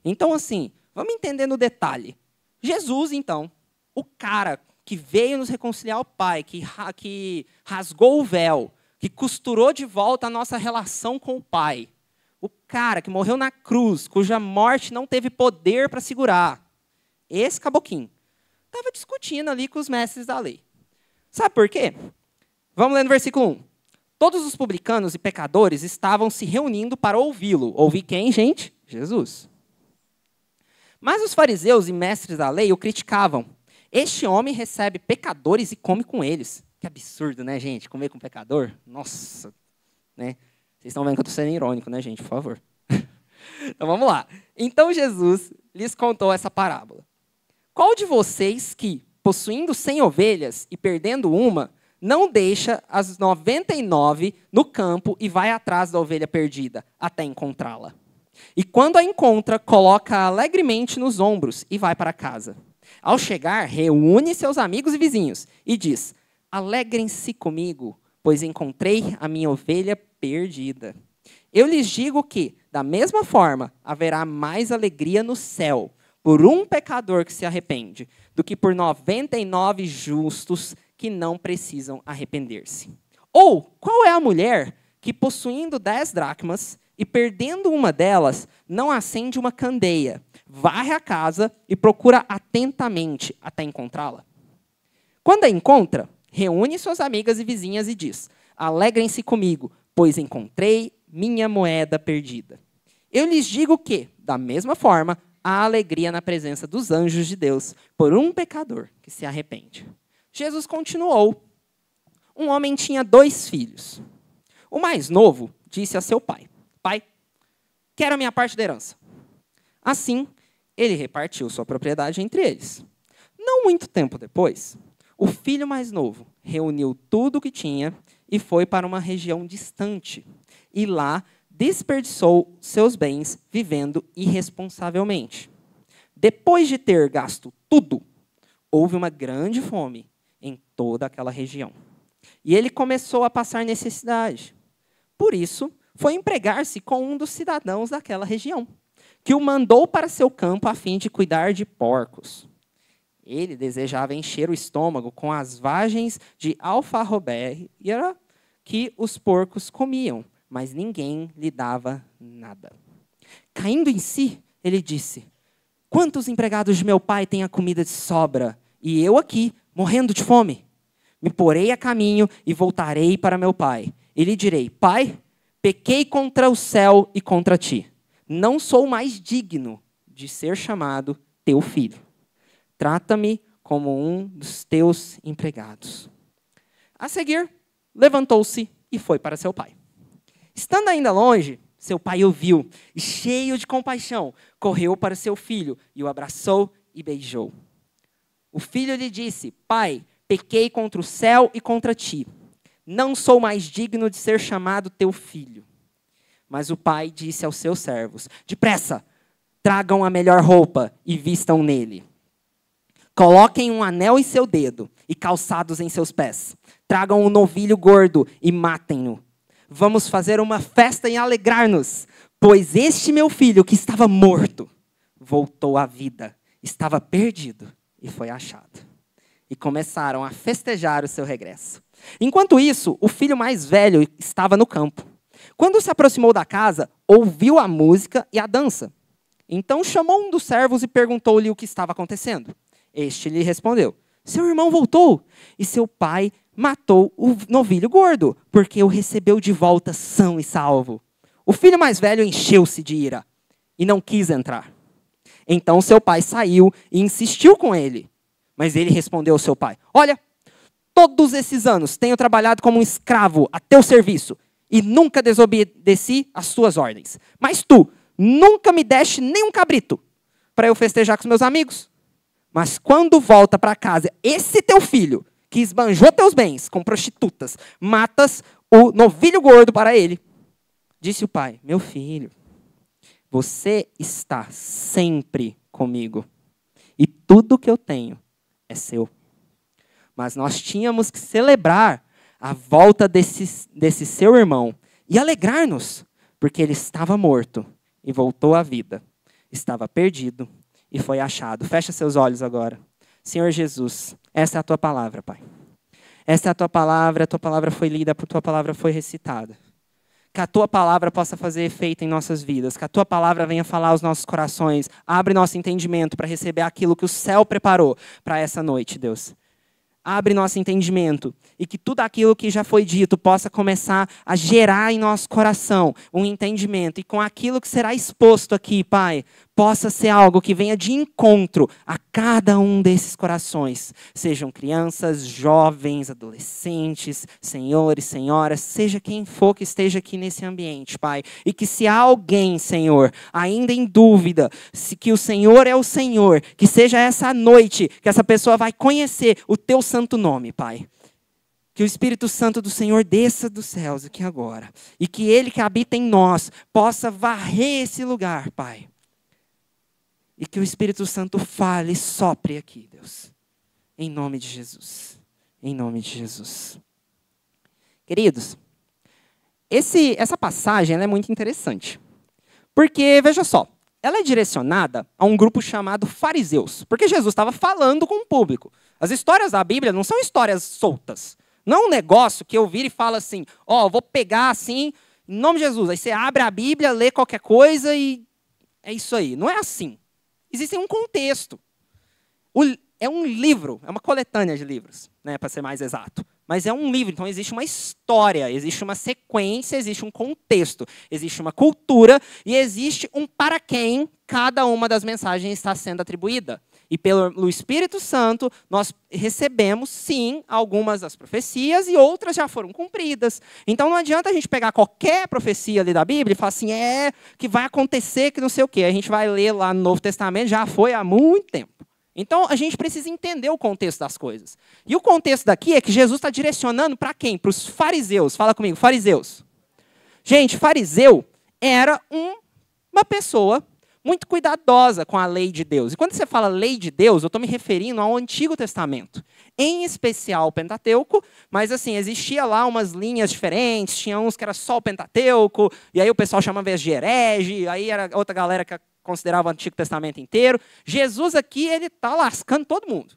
Então, assim, vamos entender no detalhe. Jesus, então, o cara que veio nos reconciliar ao Pai, que rasgou o véu, que costurou de volta a nossa relação com o Pai. O cara que morreu na cruz, cuja morte não teve poder para segurar. Esse caboquinho. Estava discutindo ali com os mestres da lei. Sabe por quê? Vamos ler no versículo 1. Todos os publicanos e pecadores estavam se reunindo para ouvi-lo. Ouvir quem, gente? Jesus. Mas os fariseus e mestres da lei o criticavam. Este homem recebe pecadores e come com eles. Que absurdo, né, gente? Comer com pecador? Nossa. Né? Vocês estão vendo que eu estou sendo irônico, né, gente? Por favor. Então, vamos lá. Então, Jesus lhes contou essa parábola. Qual de vocês que, possuindo 100 ovelhas e perdendo uma, não deixa as 99 no campo e vai atrás da ovelha perdida, até encontrá-la. E quando a encontra, coloca-a alegremente nos ombros e vai para casa. Ao chegar, reúne seus amigos e vizinhos e diz: alegrem-se comigo, pois encontrei a minha ovelha perdida. Eu lhes digo que, da mesma forma, haverá mais alegria no céu por um pecador que se arrepende, do que por 99 justos que não precisam arrepender-se. Ou, qual é a mulher que, possuindo 10 dracmas e perdendo uma delas, não acende uma candeia, varre a casa e procura atentamente até encontrá-la? Quando a encontra, reúne suas amigas e vizinhas e diz: alegrem-se comigo, pois encontrei minha moeda perdida. Eu lhes digo que, da mesma forma, há alegria na presença dos anjos de Deus por um pecador que se arrepende. Jesus continuou. Um homem tinha 2 filhos. O mais novo disse a seu pai: pai, quero a minha parte da herança. Assim, ele repartiu sua propriedade entre eles. Não muito tempo depois, o filho mais novo reuniu tudo o que tinha e foi para uma região distante. E lá desperdiçou seus bens vivendo irresponsavelmente. Depois de ter gasto tudo, houve uma grande fome em toda aquela região. E ele começou a passar necessidade. Por isso, foi empregar-se com um dos cidadãos daquela região, que o mandou para seu campo a fim de cuidar de porcos. Ele desejava encher o estômago com as vagens de alfarrobeira que os porcos comiam, mas ninguém lhe dava nada. Caindo em si, ele disse: quantos empregados de meu pai têm a comida de sobra, e eu aqui, morrendo de fome? Me porei a caminho e voltarei para meu pai. E lhe direi: pai, pequei contra o céu e contra ti. Não sou mais digno de ser chamado teu filho. Trata-me como um dos teus empregados. A seguir, levantou-se e foi para seu pai. Estando ainda longe, seu pai o viu e, cheio de compaixão, correu para seu filho e o abraçou e beijou. O filho lhe disse: pai, pequei contra o céu e contra ti. Não sou mais digno de ser chamado teu filho. Mas o pai disse aos seus servos: depressa, tragam a melhor roupa e vistam nele. Coloquem um anel em seu dedo e calçados em seus pés. Tragam um novilho gordo e matem-no. Vamos fazer uma festa e alegrar-nos, pois este meu filho que estava morto voltou à vida, estava perdido e foi achado. E começaram a festejar o seu regresso. Enquanto isso, o filho mais velho estava no campo. Quando se aproximou da casa, ouviu a música e a dança. Então chamou um dos servos e perguntou-lhe o que estava acontecendo. Este lhe respondeu: seu irmão voltou e seu pai matou o novilho gordo, porque o recebeu de volta são e salvo. O filho mais velho encheu-se de ira e não quis entrar. Então seu pai saiu e insistiu com ele. Mas ele respondeu ao seu pai: olha, todos esses anos tenho trabalhado como um escravo a teu serviço e nunca desobedeci às suas ordens. Mas tu nunca me deste nem um cabrito para eu festejar com os meus amigos. Mas quando volta para casa esse teu filho, que esbanjou teus bens com prostitutas, matas o novilho gordo para ele. Disse o pai: meu filho, você está sempre comigo e tudo que eu tenho é seu. Mas nós tínhamos que celebrar a volta desse seu irmão e alegrar-nos, porque ele estava morto e voltou à vida. Estava perdido e foi achado. Fecha seus olhos agora. Senhor Jesus, essa é a tua palavra, Pai. Essa é a tua palavra foi lida, a tua palavra foi recitada. Que a tua palavra possa fazer efeito em nossas vidas, que a tua palavra venha falar aos nossos corações, abre nosso entendimento para receber aquilo que o céu preparou para essa noite, Deus. Abre nosso entendimento e que tudo aquilo que já foi dito possa começar a gerar em nosso coração um entendimento. E com aquilo que será exposto aqui, Pai, possa ser algo que venha de encontro a cada um desses corações. Sejam crianças, jovens, adolescentes, senhores, senhoras, seja quem for que esteja aqui nesse ambiente, Pai. E que se há alguém, Senhor, ainda em dúvida, se que o Senhor é o Senhor, que seja essa noite que essa pessoa vai conhecer o teu santo nome, Pai. Que o Espírito Santo do Senhor desça dos céus aqui agora. E que Ele que habita em nós possa varrer esse lugar, Pai. E que o Espírito Santo fale e sopre aqui, Deus. Em nome de Jesus. Em nome de Jesus. Queridos, essa passagem ela é muito interessante. Porque, veja só, ela é direcionada a um grupo chamado fariseus. Porque Jesus estava falando com o público. As histórias da Bíblia não são histórias soltas. Não é um negócio que eu viro e falo assim, ó, vou pegar assim, em nome de Jesus. Aí você abre a Bíblia, lê qualquer coisa e é isso aí. Não é assim. Existe um contexto. É um livro, é uma coletânea de livros, né, para ser mais exato. Mas é um livro, então existe uma história, existe uma sequência, existe um contexto, existe uma cultura e existe um para quem cada uma das mensagens está sendo atribuída. E pelo Espírito Santo, nós recebemos, sim, algumas das profecias e outras já foram cumpridas. Então não adianta a gente pegar qualquer profecia ali da Bíblia e falar assim, que vai acontecer, que não sei o quê. A gente vai ler lá no Novo Testamento, já foi há muito tempo. Então a gente precisa entender o contexto das coisas. E o contexto daqui é que Jesus está direcionando para quem? Para os fariseus. Fala comigo, fariseus. Gente, fariseu era uma pessoa muito cuidadosa com a lei de Deus. E quando você fala lei de Deus, eu estou me referindo ao Antigo Testamento. Em especial o Pentateuco, mas assim, existia lá umas linhas diferentes, tinha uns que era só o Pentateuco, e aí o pessoal chamava de herege, aí era outra galera que considerava o Antigo Testamento inteiro. Jesus aqui, ele está lascando todo mundo.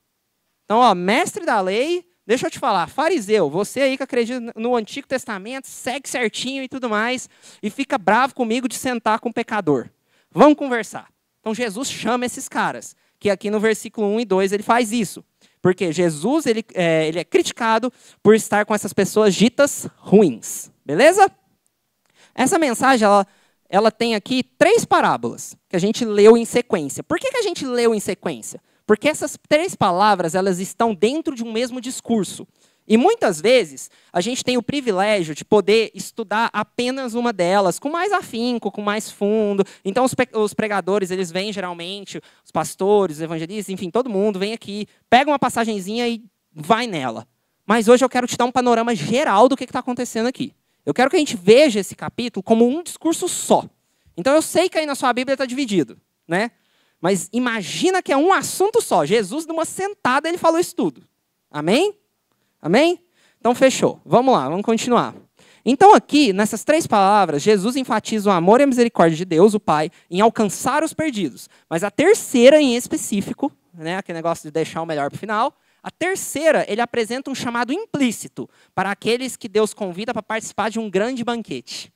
Então, ó, mestre da lei, deixa eu te falar, fariseu, você aí que acredita no Antigo Testamento, segue certinho e tudo mais, e fica bravo comigo de sentar com o pecador. Vamos conversar. Então Jesus chama esses caras, que aqui no versículo 1 e 2 ele faz isso. Porque Jesus ele é criticado por estar com essas pessoas ditas ruins. Beleza? Essa mensagem ela tem aqui 3 parábolas que a gente leu em sequência. Por que a gente leu em sequência? Porque essas 3 palavras elas estão dentro de um mesmo discurso. E muitas vezes a gente tem o privilégio de poder estudar apenas uma delas, com mais afinco, com mais fundo. Então os pregadores, eles vêm geralmente, os pastores, os evangelistas, enfim, todo mundo vem aqui, pega uma passagenzinha e vai nela. Mas hoje eu quero te dar um panorama geral do que está acontecendo aqui. Eu quero que a gente veja esse capítulo como um discurso só. Então eu sei que aí na sua Bíblia está dividido, né? Mas imagina que é um assunto só. Jesus, numa sentada, ele falou isso tudo. Amém? Amém? Então, fechou. Vamos lá, vamos continuar. Então, aqui, nessas 3 palavras, Jesus enfatiza o amor e a misericórdia de Deus, o Pai, em alcançar os perdidos. Mas a terceira, em específico, né, aquele negócio de deixar o melhor para o final, a terceira, ele apresenta um chamado implícito para aqueles que Deus convida para participar de um grande banquete.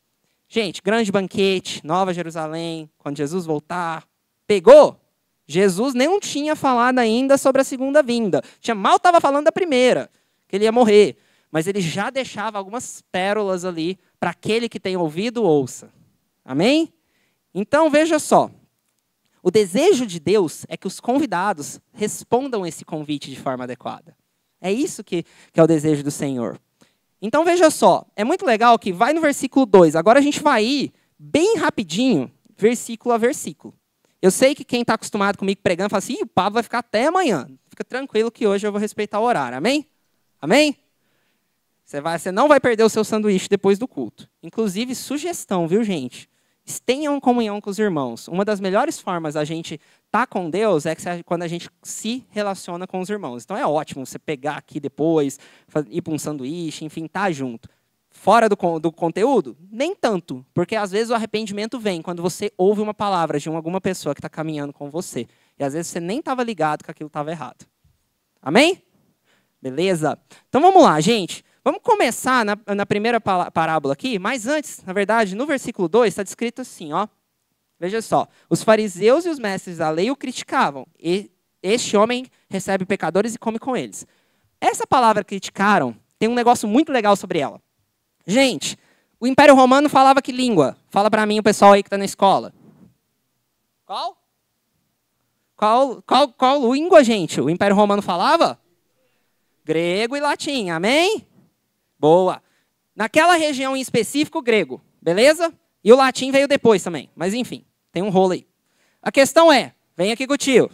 Gente, grande banquete, Nova Jerusalém, quando Jesus voltar. Pegou? Jesus nem tinha falado ainda sobre a segunda vinda. Mal estava falando da primeira, que ele ia morrer. Mas ele já deixava algumas pérolas ali para aquele que tem ouvido, ouça. Amém? Então, veja só. O desejo de Deus é que os convidados respondam esse convite de forma adequada. É isso que é o desejo do Senhor. Então, veja só. É muito legal que vai no versículo 2. Agora a gente vai ir bem rapidinho, versículo a versículo. Eu sei que quem está acostumado comigo pregando fala assim, o Pablo vai ficar até amanhã. Fica tranquilo que hoje eu vou respeitar o horário. Amém? Amém? Você não vai perder o seu sanduíche depois do culto. Inclusive, sugestão, viu, gente? Tenham comunhão com os irmãos. Uma das melhores formas da gente estar com Deus é quando a gente se relaciona com os irmãos. Então é ótimo você pegar aqui depois, ir para um sanduíche, enfim, estar junto. Fora do conteúdo? Nem tanto. Porque às vezes o arrependimento vem quando você ouve uma palavra de alguma pessoa que está caminhando com você. E às vezes você nem estava ligado que aquilo estava errado. Amém? Beleza? Então vamos lá, gente. Vamos começar na primeira parábola aqui, mas antes, na verdade, no versículo 2 está descrito assim, ó. Veja só. Os fariseus e os mestres da lei o criticavam. Este homem recebe pecadores e come com eles. Essa palavra criticaram tem um negócio muito legal sobre ela. Gente, o Império Romano falava que língua? Fala para mim o pessoal aí que está na escola. Qual? Qual língua, gente? O Império Romano falava? Grego e latim, amém? Boa. Naquela região em específico, grego, beleza? E o latim veio depois também, mas enfim, tem um rolo aí. A questão é, vem aqui com o tio.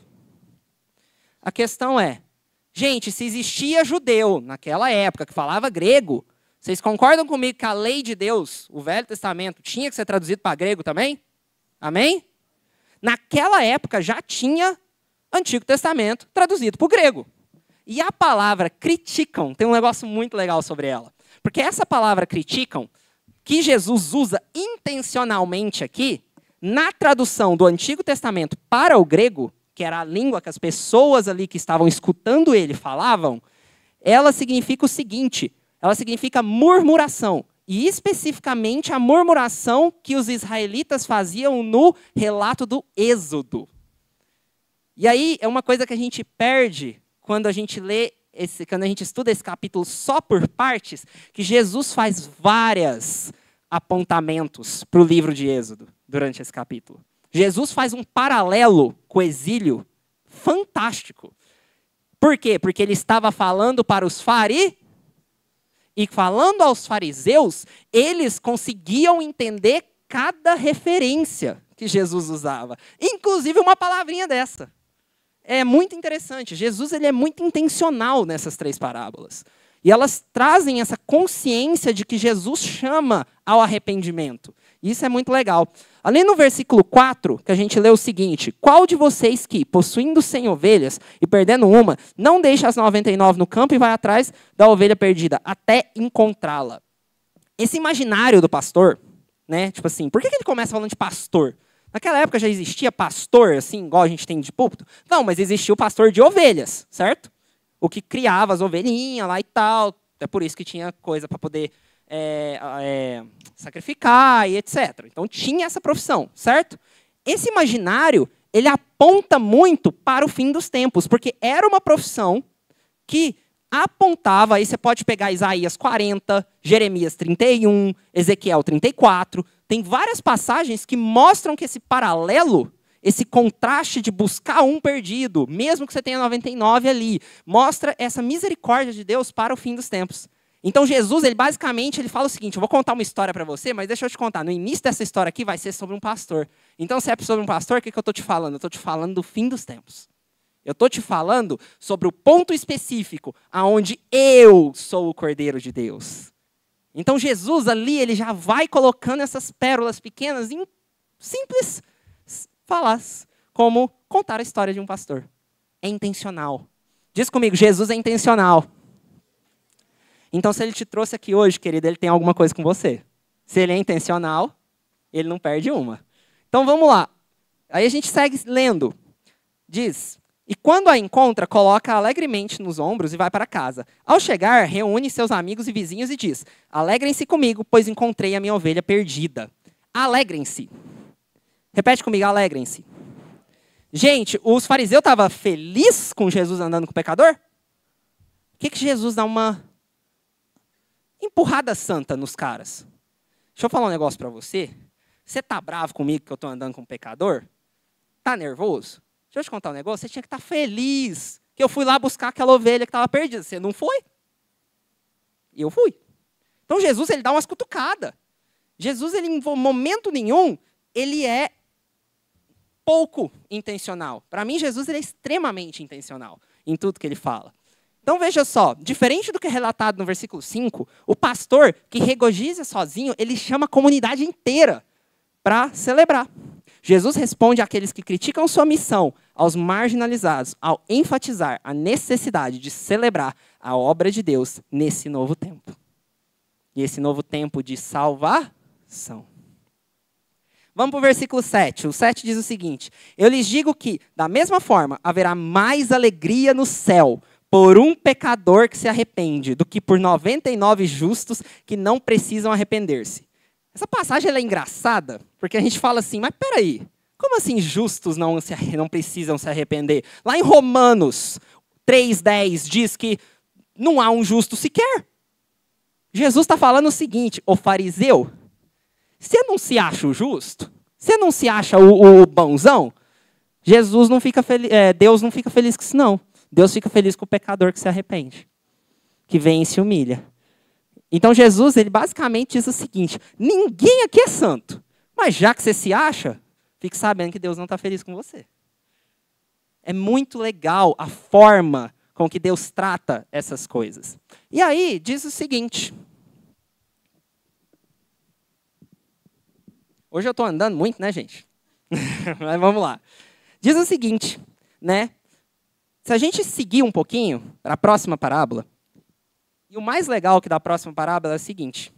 A questão é, gente, se existia judeu naquela época que falava grego, vocês concordam comigo que a lei de Deus, o Velho Testamento, tinha que ser traduzido para grego também? Amém? Naquela época já tinha Antigo Testamento traduzido para o grego. E a palavra criticam, tem um negócio muito legal sobre ela. Porque essa palavra criticam, que Jesus usa intencionalmente aqui, na tradução do Antigo Testamento para o grego, que era a língua que as pessoas ali que estavam escutando ele falavam, ela significa o seguinte, ela significa murmuração. E especificamente a murmuração que os israelitas faziam no relato do Êxodo. E aí é uma coisa que a gente perde quando a gente lê, quando a gente estuda esse capítulo só por partes, que Jesus faz vários apontamentos para o livro de Êxodo durante esse capítulo. Jesus faz um paralelo com o exílio fantástico. Por quê? Porque ele estava falando para os fariseus, e falando aos fariseus, eles conseguiam entender cada referência que Jesus usava. Inclusive uma palavrinha dessa. É muito interessante. Jesus ele é muito intencional nessas 3 parábolas. E elas trazem essa consciência de que Jesus chama ao arrependimento. Isso é muito legal. Ali no versículo 4, que a gente lê o seguinte: qual de vocês que, possuindo 100 ovelhas e perdendo uma, não deixa as 99 no campo e vai atrás da ovelha perdida, até encontrá-la? Esse imaginário do pastor, né? Tipo assim, por que ele começa falando de pastor? Naquela época já existia pastor, assim, igual a gente tem de púlpito? Não, mas existia o pastor de ovelhas, certo? O que criava as ovelhinhas lá e tal. É por isso que tinha coisa para poder sacrificar e etc. Então tinha essa profissão, certo? Esse imaginário, ele aponta muito para o fim dos tempos, porque era uma profissão que apontava, aí você pode pegar Isaías 40, Jeremias 31, Ezequiel 34, tem várias passagens que mostram que esse paralelo, esse contraste de buscar um perdido, mesmo que você tenha 99 ali, mostra essa misericórdia de Deus para o fim dos tempos. Então Jesus, ele basicamente, ele fala o seguinte: eu vou contar uma história para você, mas deixa eu te contar, no início dessa história aqui vai ser sobre um pastor. Então se é sobre um pastor, o que eu estou te falando? Eu estou te falando do fim dos tempos. Eu estou te falando sobre o ponto específico, aonde eu sou o Cordeiro de Deus. Então Jesus ali, ele já vai colocando essas pérolas pequenas em simples falas, como contar a história de um pastor. É intencional. Diz comigo, Jesus é intencional. Então, se ele te trouxe aqui hoje, querido, ele tem alguma coisa com você. Se ele é intencional, ele não perde uma. Então, vamos lá. Aí a gente segue lendo. Diz: e quando a encontra, coloca alegremente nos ombros e vai para casa. Ao chegar, reúne seus amigos e vizinhos e diz: alegrem-se comigo, pois encontrei a minha ovelha perdida. Alegrem-se. Repete comigo, alegrem-se. Gente, os fariseus estavam felizes com Jesus andando com o pecador? Por que Jesus dá uma empurrada santa nos caras? Deixa eu falar um negócio para você. Você tá bravo comigo que eu estou andando com um pecador? Tá nervoso? Deixa eu te contar um negócio. Você tinha que estar feliz que eu fui lá buscar aquela ovelha que estava perdida. Você não foi? E eu fui. Então Jesus, ele dá umas cutucadas. Jesus, ele em momento nenhum, ele é pouco intencional. Para mim, Jesus, ele é extremamente intencional em tudo que ele fala. Então, veja só, diferente do que é relatado no versículo 5, o pastor que regozija sozinho, ele chama a comunidade inteira para celebrar. Jesus responde àqueles que criticam sua missão, aos marginalizados, ao enfatizar a necessidade de celebrar a obra de Deus nesse novo tempo. E esse novo tempo de salvação. Vamos para o versículo 7. O 7 diz o seguinte: eu lhes digo que, da mesma forma, haverá mais alegria no céu por um pecador que se arrepende do que por 99 justos que não precisam arrepender-se. Essa passagem ela é engraçada, porque a gente fala assim, mas peraí, como assim justos não precisam se arrepender? Lá em Romanos 3,10 diz que não há um justo sequer. Jesus está falando o seguinte: ô fariseu, você não se acha o justo? Você não se acha o bonzão? Jesus não fica Deus não fica feliz com isso, não. Deus fica feliz com o pecador que se arrepende, que vem e se humilha. Então Jesus, ele basicamente diz o seguinte: ninguém aqui é santo, mas já que você se acha, fique sabendo que Deus não está feliz com você. É muito legal a forma com que Deus trata essas coisas. E aí diz o seguinte. Hoje eu estou andando muito, né, gente? Mas vamos lá. Diz o seguinte, né? Se a gente seguir um pouquinho para a próxima parábola, e o mais legal que da próxima parábola é o seguinte: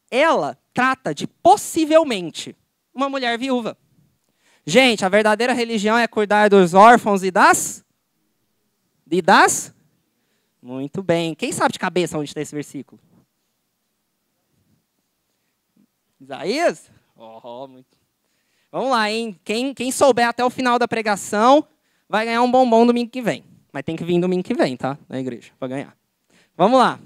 ela trata de, possivelmente, uma mulher viúva. Gente, a verdadeira religião é cuidar dos órfãos e das? Muito bem. Quem sabe de cabeça onde está esse versículo? Isaías? Muito. Vamos lá, hein? Quem souber até o final da pregação vai ganhar um bombom domingo que vem. Mas tem que vir domingo que vem, tá? Na igreja, para ganhar. Vamos lá.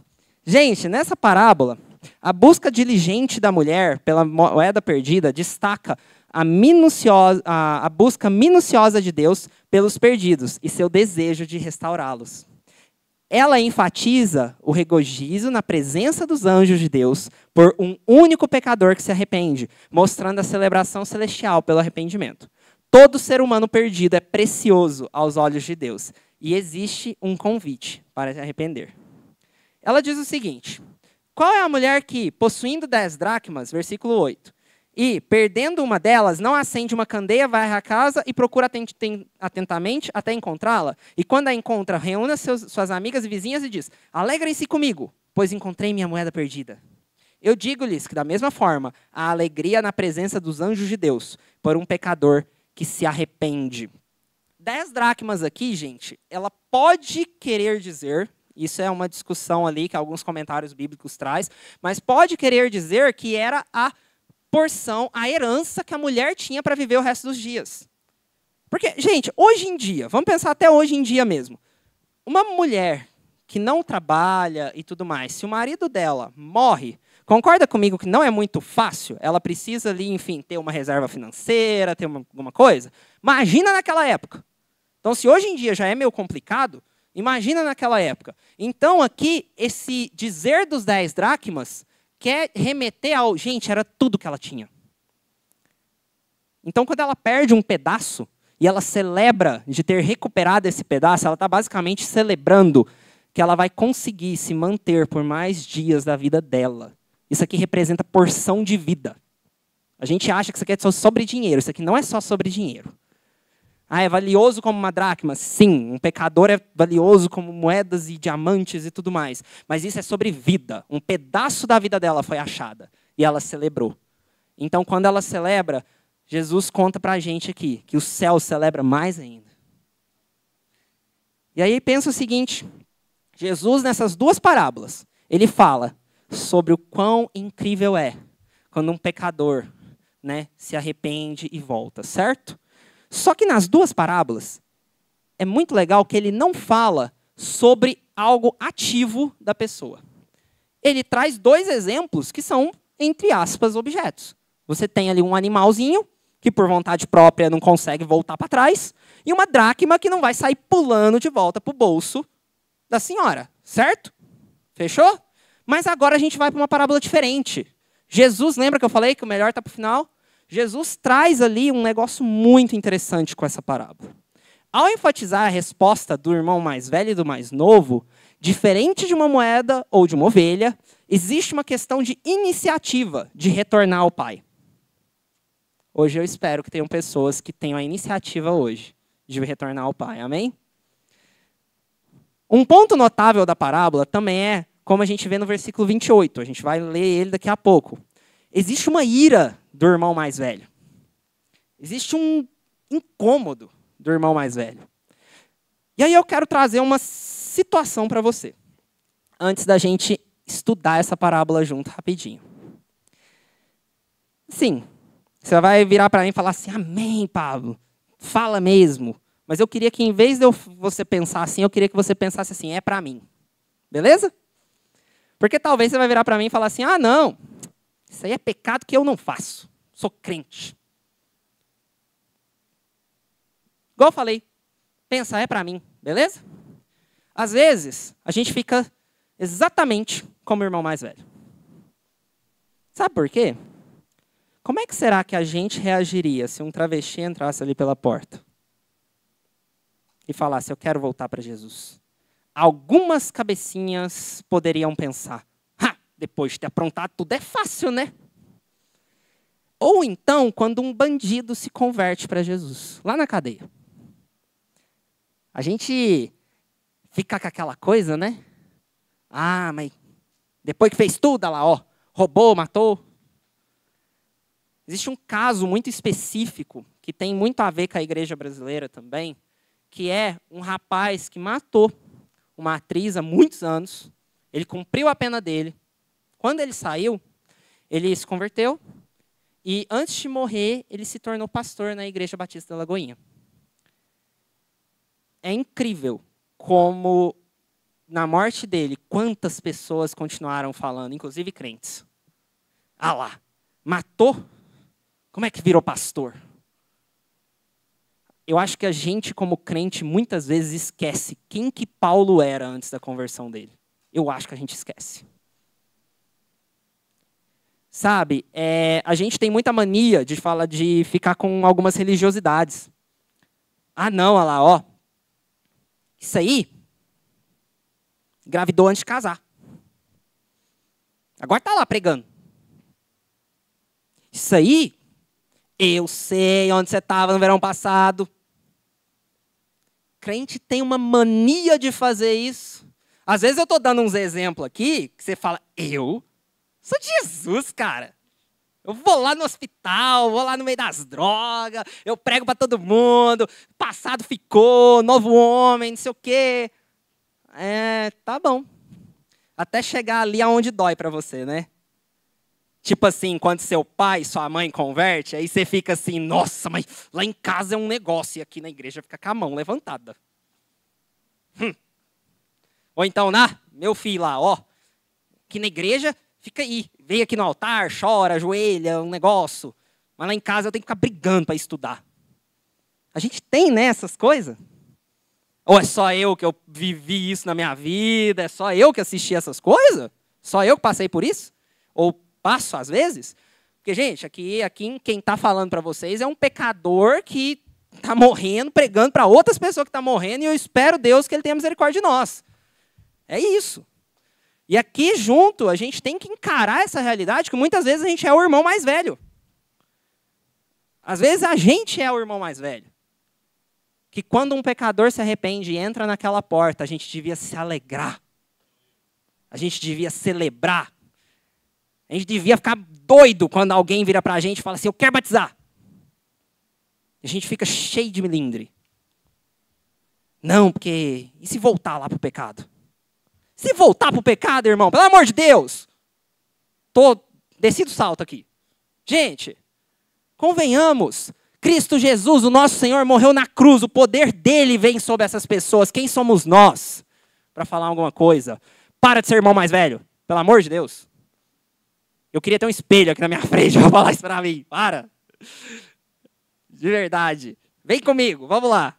Gente, nessa parábola, a busca diligente da mulher pela moeda perdida destaca a busca minuciosa de Deus pelos perdidos e seu desejo de restaurá-los. Ela enfatiza o regozijo na presença dos anjos de Deus por um único pecador que se arrepende, mostrando a celebração celestial pelo arrependimento. Todo ser humano perdido é precioso aos olhos de Deus e existe um convite para se arrepender. Ela diz o seguinte: qual é a mulher que, possuindo 10 dracmas, versículo 8, e, perdendo uma delas, não acende uma candeia, vai à casa e procura atentamente até encontrá-la? E quando a encontra, reúne suas amigas e vizinhas e diz: alegrem-se comigo, pois encontrei minha moeda perdida. Eu digo-lhes que, da mesma forma, há alegria na presença dos anjos de Deus por um pecador que se arrepende. 10 dracmas aqui, gente, ela pode querer dizer, isso é uma discussão ali que alguns comentários bíblicos traz, mas pode querer dizer que era a porção, a herança que a mulher tinha para viver o resto dos dias. Porque, gente, hoje em dia, vamos pensar até hoje em dia mesmo, uma mulher que não trabalha e tudo mais, se o marido dela morre, concorda comigo que não é muito fácil? Ela precisa ali, enfim, ter uma reserva financeira, ter alguma coisa? Imagina naquela época. Então, se hoje em dia já é meio complicado, imagina naquela época. Então, aqui, esse dizer dos 10 dracmas quer remeter ao... Gente, era tudo que ela tinha. Então, quando ela perde um pedaço e ela celebra de ter recuperado esse pedaço, ela está basicamente celebrando que ela vai conseguir se manter por mais dias da vida dela. Isso aqui representa porção de vida. A gente acha que isso aqui é só sobre dinheiro. Isso aqui não é só sobre dinheiro. Ah, é valioso como uma dracma? Sim, um pecador é valioso como moedas e diamantes e tudo mais. Mas isso é sobre vida. Um pedaço da vida dela foi achada. E ela celebrou. Então, quando ela celebra, Jesus conta pra gente aqui que o céu celebra mais ainda. E aí pensa o seguinte. Jesus, nessas duas parábolas, ele fala sobre o quão incrível é quando um pecador, né, se arrepende e volta, certo? Só que nas duas parábolas, é muito legal que ele não fala sobre algo ativo da pessoa. Ele traz 2 exemplos que são, entre aspas, objetos. Você tem ali um animalzinho, que por vontade própria não consegue voltar para trás, e uma dracma que não vai sair pulando de volta para o bolso da senhora, certo? Fechou? Mas agora a gente vai para uma parábola diferente. Jesus, lembra que eu falei que o melhor está para o final? Jesus traz ali um negócio muito interessante com essa parábola. Ao enfatizar a resposta do irmão mais velho e do mais novo, diferente de uma moeda ou de uma ovelha, existe uma questão de iniciativa de retornar ao pai. Hoje eu espero que tenham pessoas que tenham a iniciativa hoje de retornar ao pai. Amém? Um ponto notável da parábola também é, como a gente vê no versículo 28, a gente vai ler ele daqui a pouco. Existe uma ira do irmão mais velho. Existe um incômodo do irmão mais velho. E aí eu quero trazer uma situação para você, antes da gente estudar essa parábola junto rapidinho. Sim, você vai virar para mim e falar assim, amém, Pablo, fala mesmo. Mas eu queria que, em vez de você pensar assim, eu queria que você pensasse assim, é para mim. Beleza? Porque talvez você vai virar para mim e falar assim, ah, não, isso aí é pecado que eu não faço. Sou crente. Igual eu falei, pensar é para mim, beleza? Às vezes, a gente fica exatamente como o irmão mais velho. Sabe por quê? Como é que será que a gente reagiria se um travesti entrasse ali pela porta e falasse, eu quero voltar para Jesus? Algumas cabecinhas poderiam pensar, depois de ter aprontado tudo é fácil, né? Ou então, quando um bandido se converte para Jesus, lá na cadeia. A gente fica com aquela coisa, né? Mas depois que fez tudo, olha lá, ó, roubou, matou. Existe um caso muito específico, que tem muito a ver com a igreja brasileira também, que é um rapaz que matou uma atriz há muitos anos. Ele cumpriu a pena dele. Quando ele saiu, ele se converteu e, antes de morrer, ele se tornou pastor na Igreja Batista da Lagoinha. É incrível como, na morte dele, quantas pessoas continuaram falando, inclusive crentes. Lá, matou? Como é que virou pastor? Eu acho que a gente, como crente, muitas vezes esquece quem que Paulo era antes da conversão dele. Eu acho que a gente esquece. Sabe, a gente tem muita mania de ficar com algumas religiosidades. Não, olha lá, ó. Isso aí, engravidou antes de casar. Agora tá lá pregando. Isso aí, eu sei onde você estava no verão passado. Crente tem uma mania de fazer isso. Às vezes eu estou dando uns exemplos aqui, que você fala, eu sou Jesus, cara. Eu vou lá no hospital, vou lá no meio das drogas, eu prego para todo mundo, passado ficou, novo homem, não sei o quê. Tá bom. Até chegar ali aonde dói para você, né? Tipo assim, quando seu pai, sua mãe converte, aí você fica assim, nossa, mas lá em casa é um negócio, e aqui na igreja fica com a mão levantada. Ou então, meu filho lá, ó, aqui na igreja, fica aí, vem aqui no altar, chora, ajoelha, um negócio. Mas lá em casa eu tenho que ficar brigando para estudar. A gente tem, né, essas coisas? Ou é só eu que eu vivi isso na minha vida? É só eu que assisti essas coisas? Só eu que passei por isso? Ou passo às vezes? Porque, gente, aqui quem está falando para vocês é um pecador que está morrendo, pregando para outras pessoas que estão morrendo, e eu espero, Deus, que Ele tenha misericórdia de nós. É isso. E aqui junto, a gente tem que encarar essa realidade, que muitas vezes a gente é o irmão mais velho. Às vezes a gente é o irmão mais velho. Que quando um pecador se arrepende e entra naquela porta, a gente devia se alegrar. A gente devia celebrar. A gente devia ficar doido quando alguém vira para a gente e fala assim, eu quero batizar. A gente fica cheio de melindre. Não, porque... E se voltar lá para o pecado? Se voltar para o pecado, irmão, pelo amor de Deus. Desci do salto aqui. Gente, convenhamos. Cristo Jesus, o nosso Senhor, morreu na cruz. O poder dele vem sobre essas pessoas. Quem somos nós para falar alguma coisa? Para de ser irmão mais velho. Pelo amor de Deus. Eu queria ter um espelho aqui na minha frente para falar isso para mim. Para. De verdade. Vem comigo, vamos lá.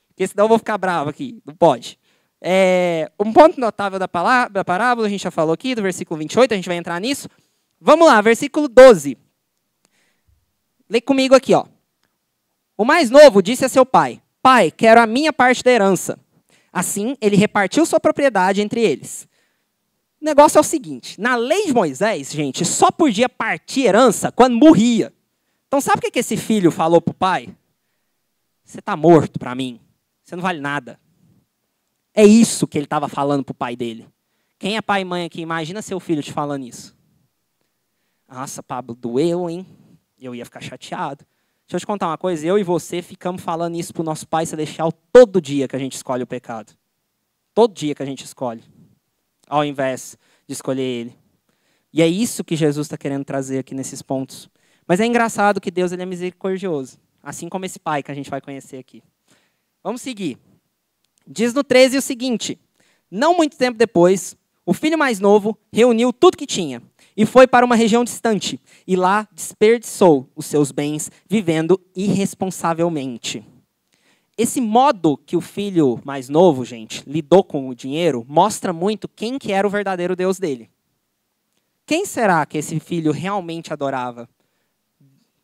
Porque senão eu vou ficar bravo aqui. Não pode. Um ponto notável da parábola, a gente já falou aqui, do versículo 28, a gente vai entrar nisso. Vamos lá, versículo 12. Lê comigo aqui, ó. O mais novo disse a seu pai, pai, quero a minha parte da herança. Assim, ele repartiu sua propriedade entre eles. O negócio é o seguinte, na lei de Moisés, gente, só podia partir herança quando morria. Então, sabe o que esse filho falou para o pai? Você está morto para mim, você não vale nada. É isso que ele estava falando para o pai dele. Quem é pai e mãe aqui, imagina seu filho te falando isso. Nossa, Pablo, doeu, hein? Eu ia ficar chateado. Deixa eu te contar uma coisa, eu e você ficamos falando isso para o nosso Pai Celestial todo dia que a gente escolhe o pecado. Todo dia que a gente escolhe. Ao invés de escolher ele. E é isso que Jesus está querendo trazer aqui nesses pontos. Mas é engraçado que Deus ele é misericordioso. Assim como esse pai que a gente vai conhecer aqui. Vamos seguir. Diz no 13 o seguinte. Não muito tempo depois, o filho mais novo reuniu tudo que tinha. E foi para uma região distante. E lá desperdiçou os seus bens, vivendo irresponsavelmente. esse modo que o filho mais novo, gente, lidou com o dinheiro, mostra muito quem que era o verdadeiro Deus dele. Quem será que esse filho realmente adorava?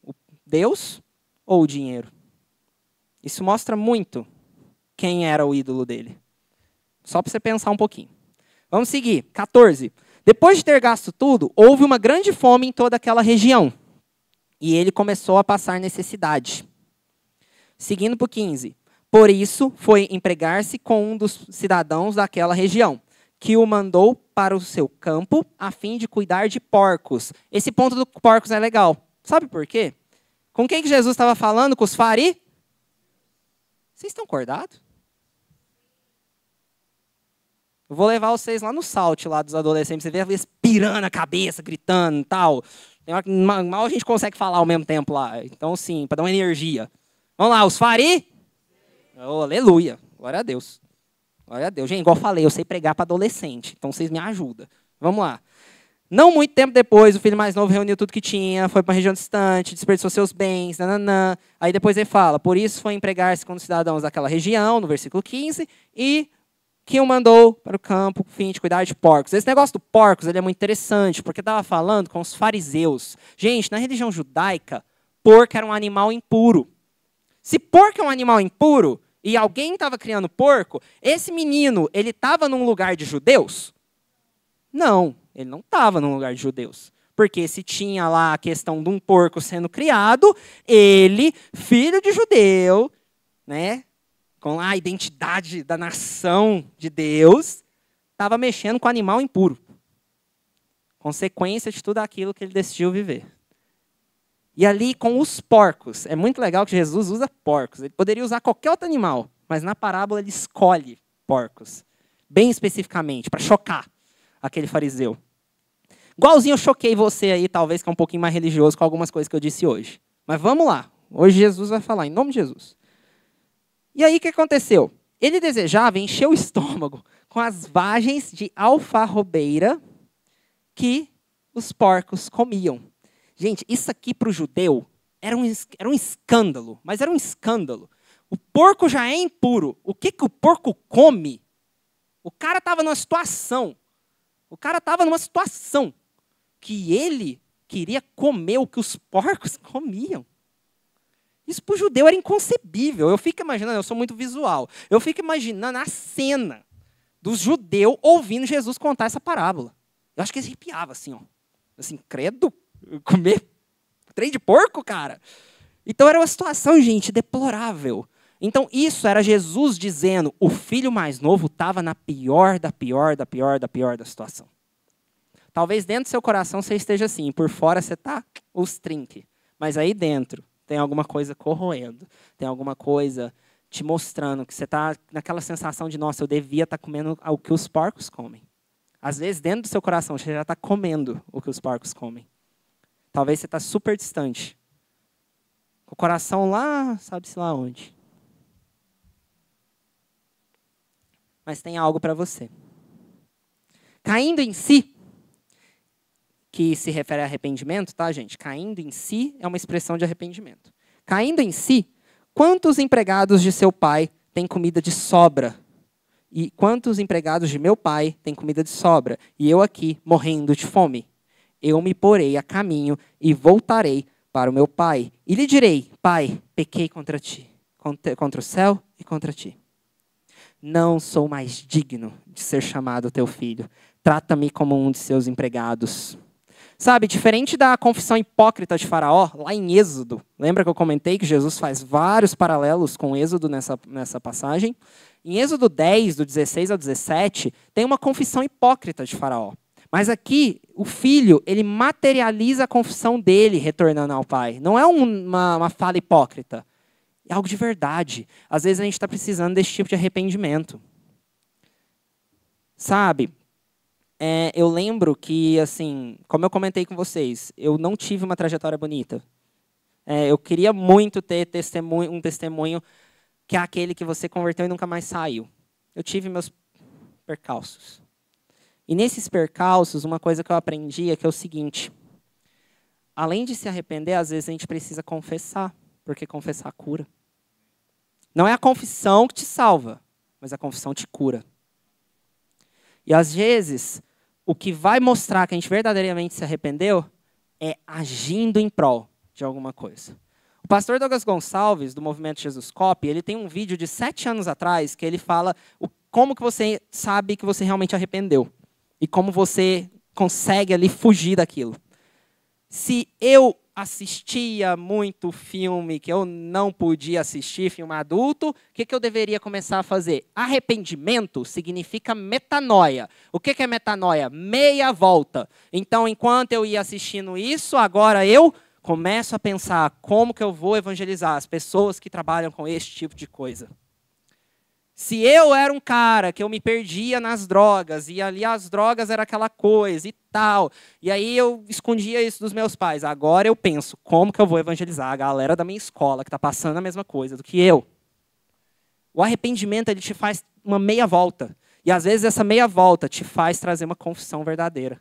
O Deus ou o dinheiro? Isso mostra muito quem era o ídolo dele. Só para você pensar um pouquinho. Vamos seguir. 14. Depois de ter gasto tudo, houve uma grande fome em toda aquela região. E ele começou a passar necessidade. Seguindo para o 15. Por isso, foi empregar-se com um dos cidadãos daquela região, que o mandou para o seu campo, a fim de cuidar de porcos. Esse ponto do porcos é legal. Sabe por quê? Com quem que Jesus estava falando? Com os fariseus? Vocês estão acordados? Eu vou levar vocês lá no Salt, lá dos adolescentes. Você vê eles pirando a cabeça, gritando e tal. Mal a gente consegue falar ao mesmo tempo lá. Então, sim, para dar uma energia. Vamos lá, os fariseus? Oh, aleluia. Glória a Deus. Glória a Deus. Gente, igual eu falei, eu sei pregar para adolescente. Então, vocês me ajudam. Vamos lá. Não muito tempo depois, o filho mais novo reuniu tudo que tinha, foi para uma região distante, desperdiçou seus bens, nananã. Aí depois ele fala, por isso foi empregar-se com os cidadãos daquela região, no versículo 15, e que o mandou para o campo, fim de cuidar de porcos. Esse negócio do porcos ele é muito interessante, porque estava falando com os fariseus. Gente, na religião judaica, porco era um animal impuro. Se porco é um animal impuro, e alguém estava criando porco, esse menino, ele estava num lugar de judeus? Não, ele não estava num lugar de judeus. Porque se tinha lá a questão de um porco sendo criado, ele, filho de judeu, né, com a identidade da nação de Deus, estava mexendo com animal impuro. Consequência de tudo aquilo que ele decidiu viver. E ali com os porcos, é muito legal que Jesus usa porcos. Ele poderia usar qualquer outro animal, mas na parábola ele escolhe porcos, bem especificamente, para chocar aquele fariseu. Igualzinho eu choquei você aí, talvez que é um pouquinho mais religioso com algumas coisas que eu disse hoje. Mas vamos lá, hoje Jesus vai falar, em nome de Jesus. E aí o que aconteceu? Ele desejava encher o estômago com as vagens de alfarrobeira que os porcos comiam. Gente, isso aqui para o judeu era um escândalo, mas era um escândalo. O porco já é impuro. O que o porco come? O cara estava numa situação. Que ele queria comer o que os porcos comiam. Isso para o judeu era inconcebível. Eu fico imaginando, eu sou muito visual, eu fico imaginando a cena dos judeus ouvindo Jesus contar essa parábola. Eu acho que eles arrepiavam assim, ó. Assim, credo, comer trem de porco, cara. Então era uma situação, gente, deplorável. Então isso era Jesus dizendo, o filho mais novo estava na pior da situação. Talvez dentro do seu coração você esteja assim, por fora você está os trinque. Mas aí dentro tem alguma coisa corroendo, tem alguma coisa te mostrando que você está naquela sensação de, nossa, eu devia estar comendo o que os porcos comem. Às vezes dentro do seu coração você já está comendo o que os porcos comem. Talvez você está super distante. Com o coração lá, sabe-se lá onde. Mas tem algo para você. Caindo em si, que se refere a arrependimento, tá, gente? Caindo em si é uma expressão de arrependimento. Caindo em si, quantos empregados de seu pai têm comida de sobra? E quantos empregados de meu pai têm comida de sobra? E eu aqui, morrendo de fome. Eu me porei a caminho e voltarei para o meu pai. E lhe direi, pai, pequei contra ti, contra o céu e contra ti. Não sou mais digno de ser chamado teu filho. Trata-me como um de seus empregados. Sabe, diferente da confissão hipócrita de Faraó, lá em Êxodo, lembra que eu comentei que Jesus faz vários paralelos com Êxodo nessa passagem? Em Êxodo 10, do 16 ao 17, tem uma confissão hipócrita de Faraó. Mas aqui, o filho, ele materializa a confissão dele retornando ao pai. Não é uma fala hipócrita. É algo de verdade. Às vezes a gente está precisando desse tipo de arrependimento. Sabe? Eu lembro que, assim, como eu comentei com vocês, eu não tive uma trajetória bonita. Eu queria muito ter um testemunho que é aquele que você converteu e nunca mais saiu. Eu tive meus percalços. E nesses percalços, uma coisa que eu aprendi é que é o seguinte. Além de se arrepender, às vezes a gente precisa confessar, porque confessar cura. Não é a confissão que te salva, mas a confissão te cura. E às vezes, o que vai mostrar que a gente verdadeiramente se arrependeu é agindo em prol de alguma coisa. O pastor Douglas Gonçalves, do Movimento Jesus Cop, ele tem um vídeo de 7 anos atrás que ele fala como que você sabe que você realmente arrependeu. E como você consegue ali fugir daquilo. Se eu assistia muito filme que eu não podia assistir, filme adulto, o que eu deveria começar a fazer? Arrependimento significa metanoia. O que é metanoia? Meia volta. Então, enquanto eu ia assistindo isso, agora eu começo a pensar como que eu vou evangelizar as pessoas que trabalham com esse tipo de coisa. Se eu era um cara que eu me perdia nas drogas, e ali as drogas era aquela coisa e tal, e aí eu escondia isso dos meus pais, agora eu penso, como que eu vou evangelizar a galera da minha escola que está passando a mesma coisa do que eu? O arrependimento, ele te faz uma meia volta, e às vezes essa meia volta te faz trazer uma confissão verdadeira.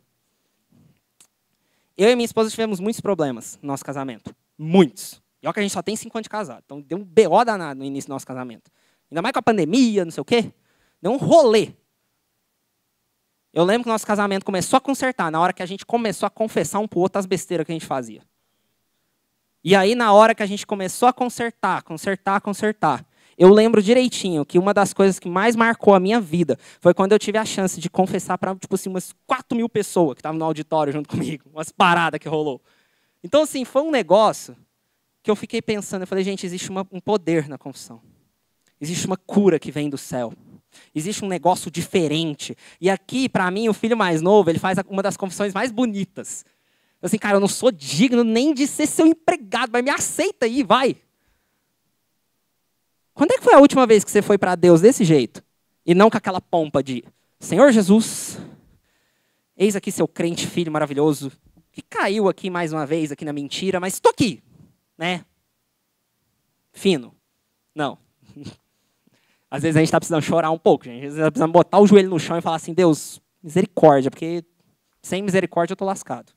Eu e minha esposa tivemos muitos problemas no nosso casamento, muitos. E olha que a gente só tem 5 anos de casado, então deu um BO danado no início do nosso casamento. Ainda mais com a pandemia, não sei o quê. Deu um rolê. Eu lembro que o nosso casamento começou a consertar na hora que a gente começou a confessar um pro outro as besteiras que a gente fazia. E aí, na hora que a gente começou a consertar, eu lembro direitinho que uma das coisas que mais marcou a minha vida foi quando eu tive a chance de confessar para tipo assim, umas 4.000 pessoas que estavam no auditório junto comigo. Umas paradas que rolou. Então, assim, foi um negócio que eu fiquei pensando. Eu falei, gente, existe um poder na confissão. Existe uma cura que vem do céu. Existe um negócio diferente. E aqui, para mim, o filho mais novo, ele faz uma das confissões mais bonitas. Assim, cara, eu não sou digno nem de ser seu empregado, mas me aceita aí, vai. Quando é que foi a última vez que você foi para Deus desse jeito? E não com aquela pompa de, Senhor Jesus, eis aqui seu crente filho maravilhoso, que caiu aqui mais uma vez, aqui na mentira, mas estou aqui, né? Fino. Não. Às vezes a gente está precisando chorar um pouco, gente. Às vezes está precisando botar o joelho no chão e falar assim, Deus, misericórdia, porque sem misericórdia eu estou lascado.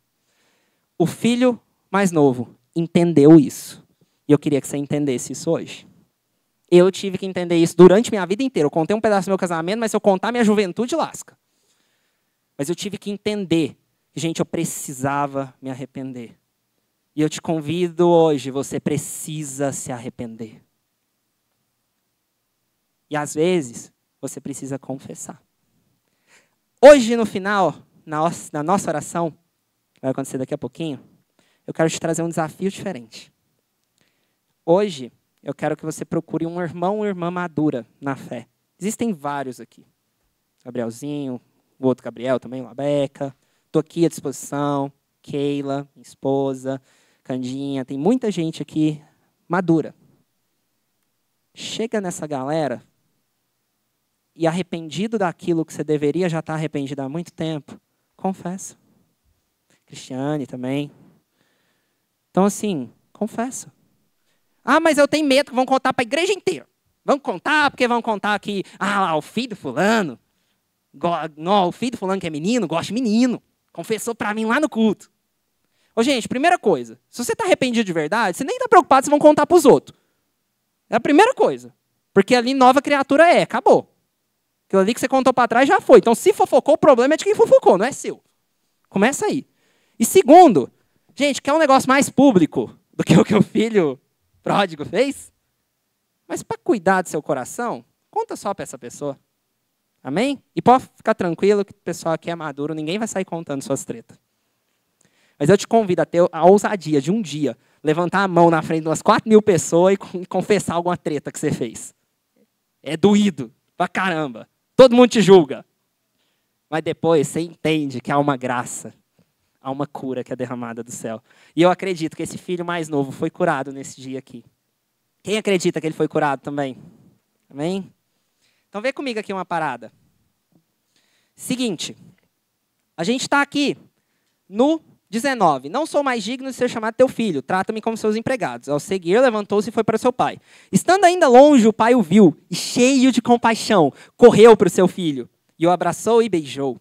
O filho mais novo entendeu isso. E eu queria que você entendesse isso hoje. Eu tive que entender isso durante minha vida inteira. Eu contei um pedaço do meu casamento, mas se eu contar minha juventude, lasca. Mas eu tive que entender que, gente, eu precisava me arrepender. E eu te convido hoje, você precisa se arrepender. E às vezes, você precisa confessar. Hoje, no final, na nossa oração, que vai acontecer daqui a pouquinho, eu quero te trazer um desafio diferente. Hoje, eu quero que você procure um irmão ou irmã madura na fé. Existem vários aqui. Gabrielzinho, o outro Gabriel também, Labeca. Estou aqui à disposição. Keila, minha esposa, Candinha. Tem muita gente aqui madura. Chega nessa galera e arrependido daquilo que você deveria já estar arrependido há muito tempo, confessa. Cristiane também. Então, assim, confessa. Ah, mas eu tenho medo que vão contar para a igreja inteira. Vão contar porque vão contar que o filho do fulano, o filho do fulano que é menino, gosta de menino. Confessou para mim lá no culto. Ô, gente, primeira coisa, se você está arrependido de verdade, você nem está preocupado se vão contar para os outros. É a primeira coisa. Porque ali nova criatura acabou. Aquilo ali que você contou para trás já foi. Então, se fofocou, o problema é de quem fofocou, não é seu. Começa aí. E segundo, gente, quer um negócio mais público do que o que o filho pródigo fez? Mas para cuidar do seu coração, conta só para essa pessoa. Amém? E pode ficar tranquilo que o pessoal aqui é maduro, ninguém vai sair contando suas tretas. Mas eu te convido a ter a ousadia de um dia levantar a mão na frente de umas 4.000 pessoas e confessar alguma treta que você fez. É doído pra caramba. Todo mundo te julga. Mas depois você entende que há uma graça, há uma cura que é derramada do céu. E eu acredito que esse filho mais novo foi curado nesse dia aqui. Quem acredita que ele foi curado também? Amém? Então vê comigo aqui uma parada. Seguinte, a gente está aqui no 19. Não sou mais digno de ser chamado teu filho. Trata-me como seus empregados. Ao seguir, levantou-se e foi para seu pai. Estando ainda longe, o pai o viu e, cheio de compaixão, correu para o seu filho e o abraçou e beijou.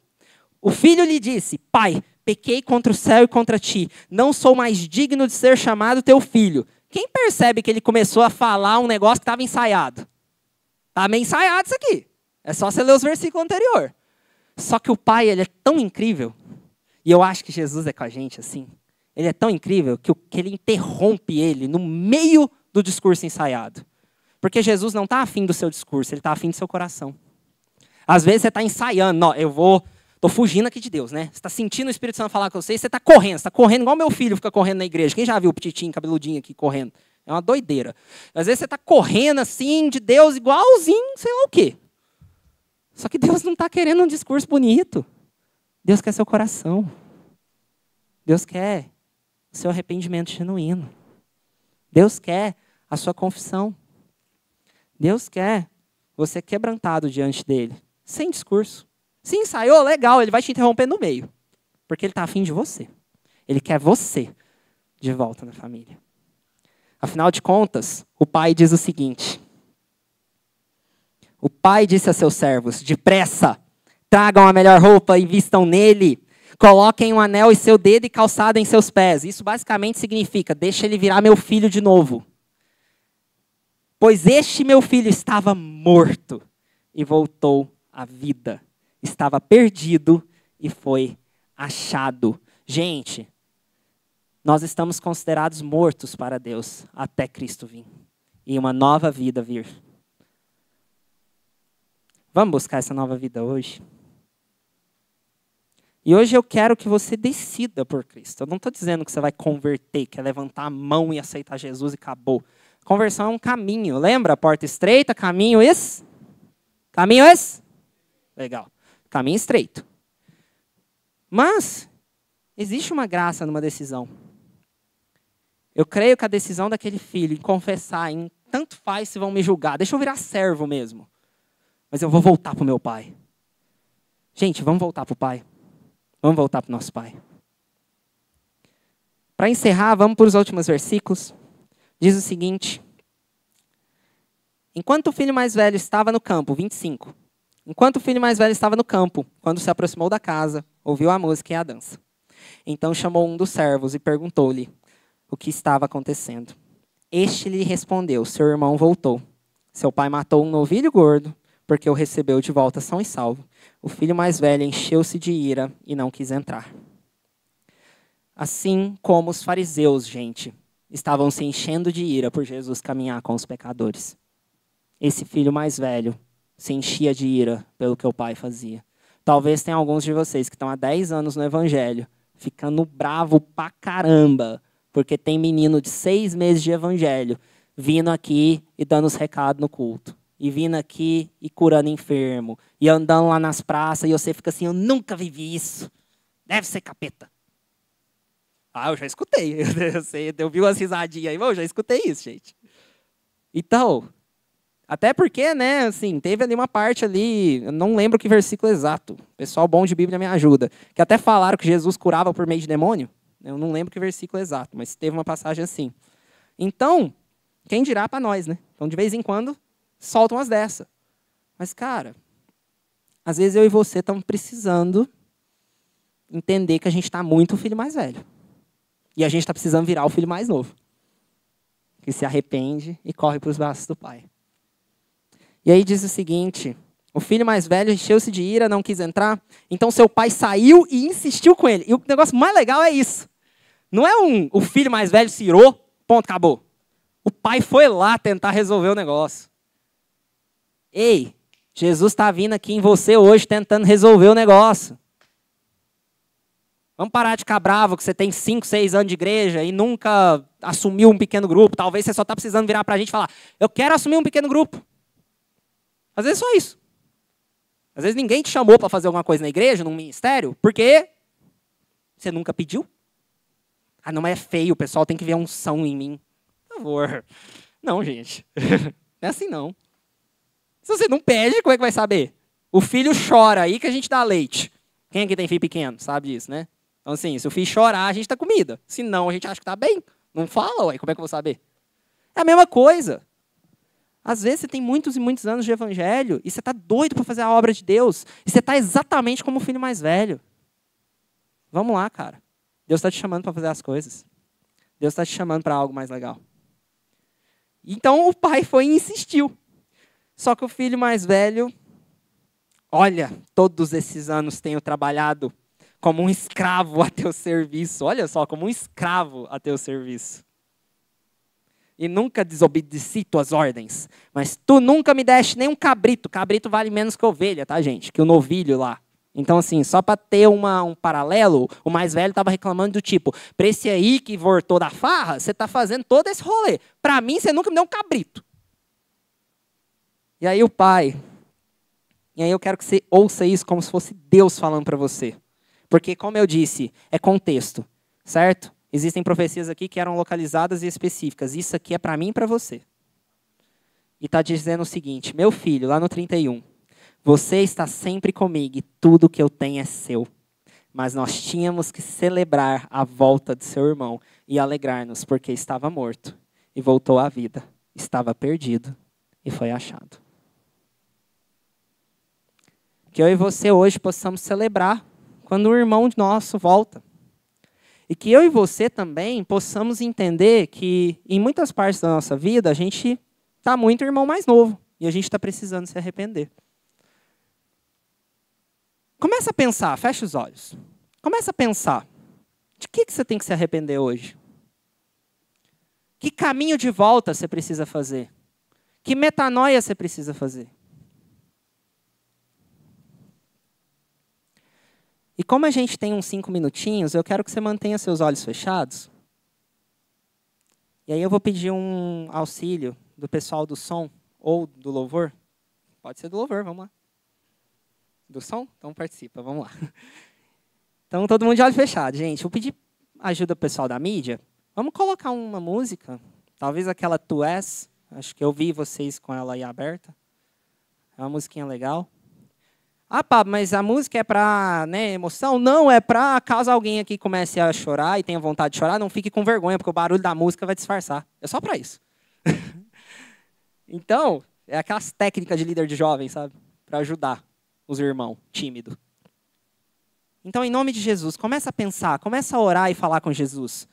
O filho lhe disse, pai, pequei contra o céu e contra ti. Não sou mais digno de ser chamado teu filho. Quem percebe que ele começou a falar um negócio que estava ensaiado? Está meio ensaiado isso aqui. É só você ler os versículos anteriores. Só que o Pai, ele é tão incrível, e eu acho que Jesus é com a gente assim, ele é tão incrível que ele interrompe ele no meio do discurso ensaiado. Porque Jesus não está afim do seu discurso, ele está afim do seu coração. Às vezes você está ensaiando, não, estou fugindo aqui de Deus, né? Você está sentindo o Espírito Santo falar com você, e você está correndo igual meu filho fica correndo na igreja. Quem já viu o petitinho, cabeludinho aqui correndo? É uma doideira. Às vezes você está correndo assim de Deus igualzinho, sei lá o quê. Só que Deus não está querendo um discurso bonito. Deus quer seu coração. Deus quer o seu arrependimento genuíno. Deus quer a sua confissão. Deus quer você quebrantado diante dele, sem discurso. Se ensaiou, legal, ele vai te interromper no meio. Porque ele está afim de você. Ele quer você de volta na família. Afinal de contas, o pai diz o seguinte. O pai disse a seus servos, depressa, tragam a melhor roupa e vistam nele. Coloquem um anel em seu dedo e calçado em seus pés. Isso basicamente significa, deixa ele virar meu filho de novo. Pois este meu filho estava morto e voltou à vida. Estava perdido e foi achado. Gente, nós estamos considerados mortos para Deus até Cristo vir. E uma nova vida vir. Vamos buscar essa nova vida hoje? E hoje eu quero que você decida por Cristo. Eu não estou dizendo que você vai converter, que é levantar a mão e aceitar Jesus e acabou. Conversão é um caminho. Lembra? Porta estreita, caminho esse? Caminho esse? Legal. Caminho estreito. Mas existe uma graça numa decisão. Eu creio que a decisão daquele filho em confessar, em tanto faz se vão me julgar. Deixa eu virar servo mesmo. Mas eu vou voltar para o meu pai. Gente, vamos voltar para o pai. Vamos voltar para o nosso pai. Para encerrar, vamos para os últimos versículos. Diz o seguinte. Enquanto o filho mais velho estava no campo, 25. Enquanto o filho mais velho estava no campo, quando se aproximou da casa, ouviu a música e a dança. Então chamou um dos servos e perguntou-lhe o que estava acontecendo. Este lhe respondeu, seu irmão voltou. Seu pai matou um novilho gordo, porque o recebeu de volta são e salvo. O filho mais velho encheu-se de ira e não quis entrar. Assim como os fariseus, gente, estavam se enchendo de ira por Jesus caminhar com os pecadores. Esse filho mais velho se enchia de ira pelo que o pai fazia. Talvez tenha alguns de vocês que estão há 10 anos no evangelho, ficando bravo pra caramba, porque tem menino de 6 meses de evangelho, vindo aqui e dando os recados no culto. E vindo aqui e curando enfermo. E andando lá nas praças e você fica assim, eu nunca vivi isso. Deve ser capeta. Ah, eu já escutei. Eu vi umas risadinhas aí, mas eu já escutei isso, gente. Então, até porque, né, assim, teve ali uma parte ali, eu não lembro que versículo exato. O pessoal bom de Bíblia me ajuda. Que até falaram que Jesus curava por meio de demônio. Eu não lembro que versículo exato, mas teve uma passagem assim. Então, quem dirá para nós, né? Então, de vez em quando, soltam umas dessa. Mas, cara, às vezes eu e você estamos precisando entender que a gente está muito o filho mais velho. E a gente está precisando virar o filho mais novo. Que se arrepende e corre para os braços do pai. E aí diz o seguinte, o filho mais velho encheu-se de ira, não quis entrar, então seu pai saiu e insistiu com ele. E o negócio mais legal é isso. Não é o filho mais velho se irou, ponto, acabou. O pai foi lá tentar resolver o negócio. Ei, Jesus está vindo aqui em você hoje tentando resolver o negócio. Vamos parar de ficar bravo que você tem 5, 6 anos de igreja e nunca assumiu um pequeno grupo. Talvez você só está precisando virar para a gente e falar, eu quero assumir um pequeno grupo. Às vezes é só isso. Às vezes ninguém te chamou para fazer alguma coisa na igreja, num ministério, porque você nunca pediu. Ah, não, mas é feio, o pessoal tem que ver a unção em mim. Por favor. Não, gente. Não é assim não. Se você não pede, como é que vai saber? O filho chora, aí que a gente dá leite. Quem aqui tem filho pequeno sabe disso, né? Então, assim, se o filho chorar, a gente dá comida. Se não, a gente acha que tá bem. Não fala, ué, como é que eu vou saber? É a mesma coisa. Às vezes você tem muitos e muitos anos de evangelho e você tá doido para fazer a obra de Deus. E você tá exatamente como o filho mais velho. Vamos lá, cara. Deus está te chamando para fazer as coisas. Deus está te chamando para algo mais legal. Então o pai foi e insistiu. Só que o filho mais velho, olha, todos esses anos tenho trabalhado como um escravo a teu serviço. Olha só, como um escravo a teu serviço. E nunca desobedeci tuas ordens. Mas tu nunca me deste nem um cabrito. Cabrito vale menos que ovelha, tá, gente? Que o novilho lá. Então, assim, só para ter um paralelo, o mais velho estava reclamando do tipo, para esse aí que voltou da farra, você está fazendo todo esse rolê. Para mim, você nunca me deu um cabrito. E aí o pai, e aí eu quero que você ouça isso como se fosse Deus falando para você. Porque, como eu disse, é contexto, certo? Existem profecias aqui que eram localizadas e específicas. Isso aqui é para mim e para você. E está dizendo o seguinte, meu filho, lá no 31, você está sempre comigo e tudo que eu tenho é seu. Mas nós tínhamos que celebrar a volta de seu irmão e alegrar-nos, porque estava morto e voltou à vida. Estava perdido e foi achado. Que eu e você hoje possamos celebrar quando o irmão nosso volta. E que eu e você também possamos entender que em muitas partes da nossa vida a gente está muito irmão mais novo e a gente está precisando se arrepender. Começa a pensar, fecha os olhos. Começa a pensar, de que você tem que se arrepender hoje? Que caminho de volta você precisa fazer? Que metanoia você precisa fazer? E como a gente tem uns 5 minutinhos, eu quero que você mantenha seus olhos fechados. E aí eu vou pedir um auxílio do pessoal do som ou do louvor. Pode ser do louvor, vamos lá. Do som? Então participa, vamos lá. Então todo mundo de olho fechado, gente. Vou pedir ajuda pro pessoal da mídia. Vamos colocar uma música, talvez aquela Tu És. Acho que eu vi vocês com ela aí aberta. É uma musiquinha legal. Ah, Pablo, mas a música é para, né, emoção? Não, é para caso alguém aqui comece a chorar e tenha vontade de chorar, não fique com vergonha, porque o barulho da música vai disfarçar. É só para isso. Então, é aquelas técnicas de líder de jovens, sabe? Para ajudar os irmãos tímidos. Então, em nome de Jesus, começa a pensar, começa a orar e falar com Jesus.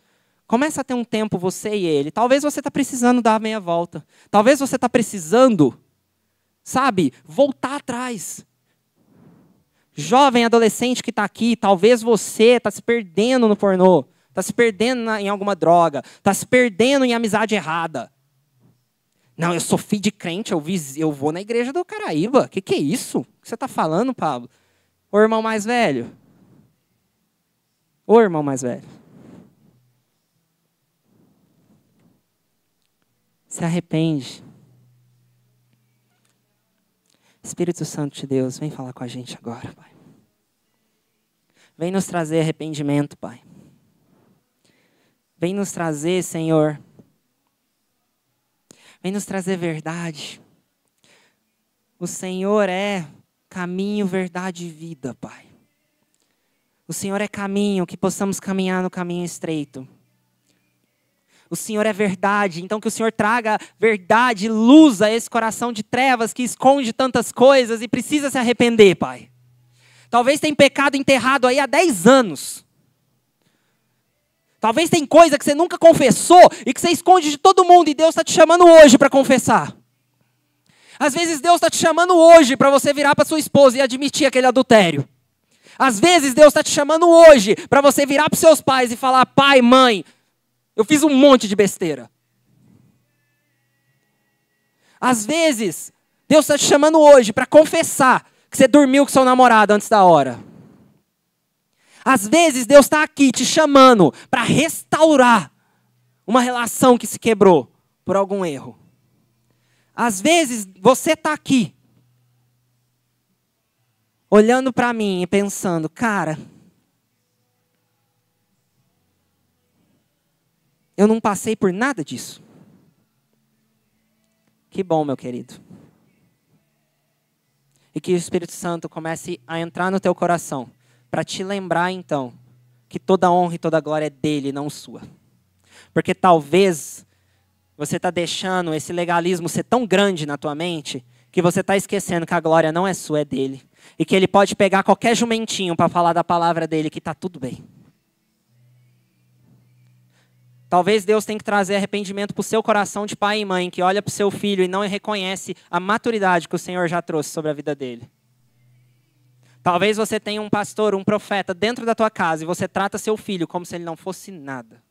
Começa a ter um tempo, você e ele. Talvez você está precisando dar a meia volta. Talvez você está precisando, sabe, voltar atrás. Jovem, adolescente que está aqui, talvez você está se perdendo no pornô, está se perdendo em alguma droga, está se perdendo em amizade errada. Não, eu sou filho de crente, eu vou na igreja do Caraíba. Que é isso? O que você está falando, Pablo? Ô irmão mais velho. Ô irmão mais velho. Se arrepende. Espírito Santo de Deus, vem falar com a gente agora, Pai. Vem nos trazer arrependimento, Pai. Vem nos trazer, Senhor. Vem nos trazer verdade. O Senhor é caminho, verdade e vida, Pai. O Senhor é caminho, que possamos caminhar no caminho estreito. O Senhor é verdade, então que o Senhor traga verdade, luz a esse coração de trevas que esconde tantas coisas e precisa se arrepender, Pai. Talvez tenha pecado enterrado aí há 10 anos. Talvez tenha coisa que você nunca confessou e que você esconde de todo mundo e Deus está te chamando hoje para confessar. Às vezes Deus está te chamando hoje para você virar para sua esposa e admitir aquele adultério. Às vezes Deus está te chamando hoje para você virar para os seus pais e falar, pai, mãe, eu fiz um monte de besteira. Às vezes, Deus está te chamando hoje para confessar que você dormiu com seu namorado antes da hora. Às vezes, Deus está aqui te chamando para restaurar uma relação que se quebrou por algum erro. Às vezes, você está aqui, olhando para mim e pensando, cara, eu não passei por nada disso. Que bom, meu querido. E que o Espírito Santo comece a entrar no teu coração, para te lembrar, então, que toda honra e toda glória é dele, não sua. Porque talvez você está deixando esse legalismo ser tão grande na tua mente, que você está esquecendo que a glória não é sua, é dele. E que ele pode pegar qualquer jumentinho para falar da palavra dele, que está tudo bem. Talvez Deus tenha que trazer arrependimento para o seu coração de pai e mãe, que olha para o seu filho e não reconhece a maturidade que o Senhor já trouxe sobre a vida dele. Talvez você tenha um pastor, um profeta dentro da tua casa e você trata seu filho como se ele não fosse nada.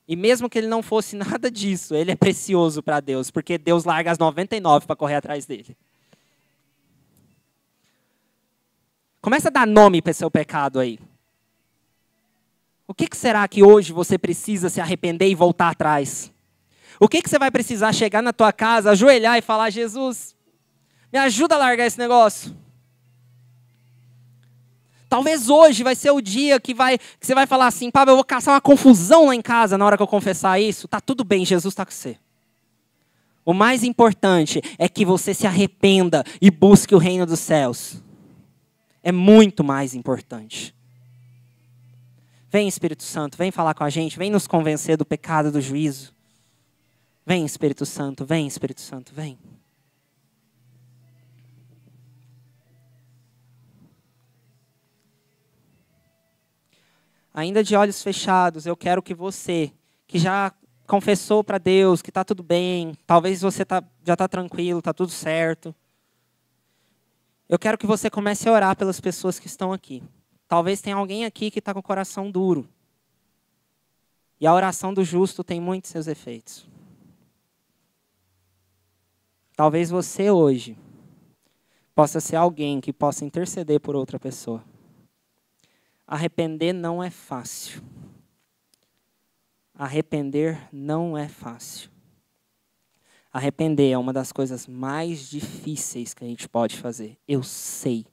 E mesmo que ele não fosse nada disso, ele é precioso para Deus, porque Deus larga as 99 para correr atrás dele. Começa a dar nome para seu pecado aí. O que será que hoje você precisa se arrepender e voltar atrás? O que você vai precisar chegar na tua casa, ajoelhar e falar, Jesus, me ajuda a largar esse negócio? Talvez hoje vai ser o dia que você vai falar assim, Pablo, eu vou caçar uma confusão lá em casa na hora que eu confessar isso. Tá tudo bem, Jesus está com você. O mais importante é que você se arrependa e busque o reino dos céus. É muito mais importante. Vem, Espírito Santo, vem falar com a gente, vem nos convencer do pecado, do juízo. Vem, Espírito Santo, vem, Espírito Santo, vem. Ainda de olhos fechados, eu quero que você, que já confessou para Deus que está tudo bem, talvez você já está tranquilo, está tudo certo. Eu quero que você comece a orar pelas pessoas que estão aqui. Talvez tenha alguém aqui que está com o coração duro. E a oração do justo tem muitos seus efeitos. Talvez você hoje possa ser alguém que possa interceder por outra pessoa. Arrepender não é fácil. Arrepender não é fácil. Arrepender é uma das coisas mais difíceis que a gente pode fazer. Eu sei.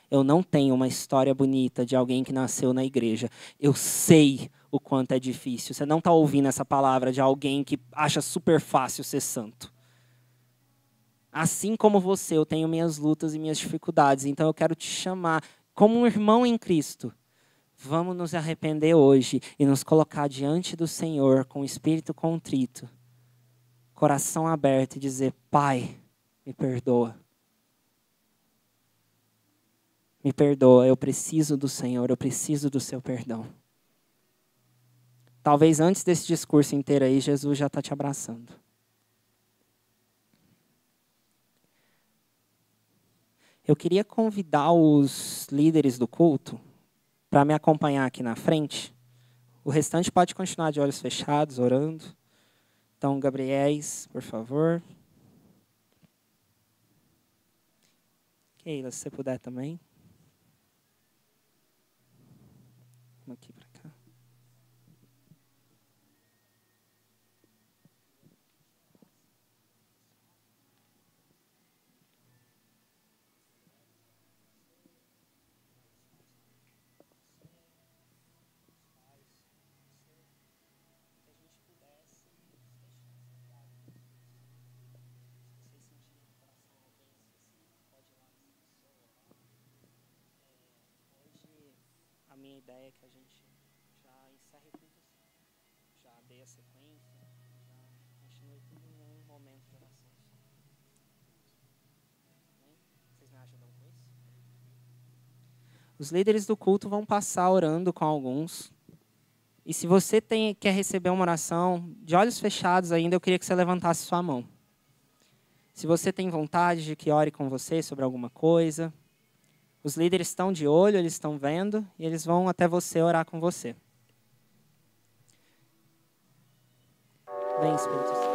Eu não tenho uma história bonita de alguém que nasceu na igreja. Eu sei o quanto é difícil. Você não está ouvindo essa palavra de alguém que acha super fácil ser santo. Assim como você, eu tenho minhas lutas e minhas dificuldades. Então eu quero te chamar como um irmão em Cristo. Vamos nos arrepender hoje e nos colocar diante do Senhor com o espírito contrito, coração aberto e dizer, Pai, me perdoa. Me perdoa, eu preciso do Senhor, eu preciso do seu perdão. Talvez antes desse discurso inteiro aí, Jesus já está te abraçando. Eu queria convidar os líderes do culto para me acompanhar aqui na frente. O restante pode continuar de olhos fechados, orando. Então, Gabriéis, por favor. Keila, se você puder também. Vamos aqui para cá. A minha ideia é que a gente já encerre tudo assim. Já dei a sequência, já continue tudo em um momento de oração só. Vocês me ajudam com isso? Os líderes do culto vão passar orando com alguns. E se você quer receber uma oração, de olhos fechados ainda, eu queria que você levantasse sua mão. Se você tem vontade de que ore com você sobre alguma coisa, os líderes estão de olho, eles estão vendo, e eles vão até você orar com você. Vem, Espírito Santo.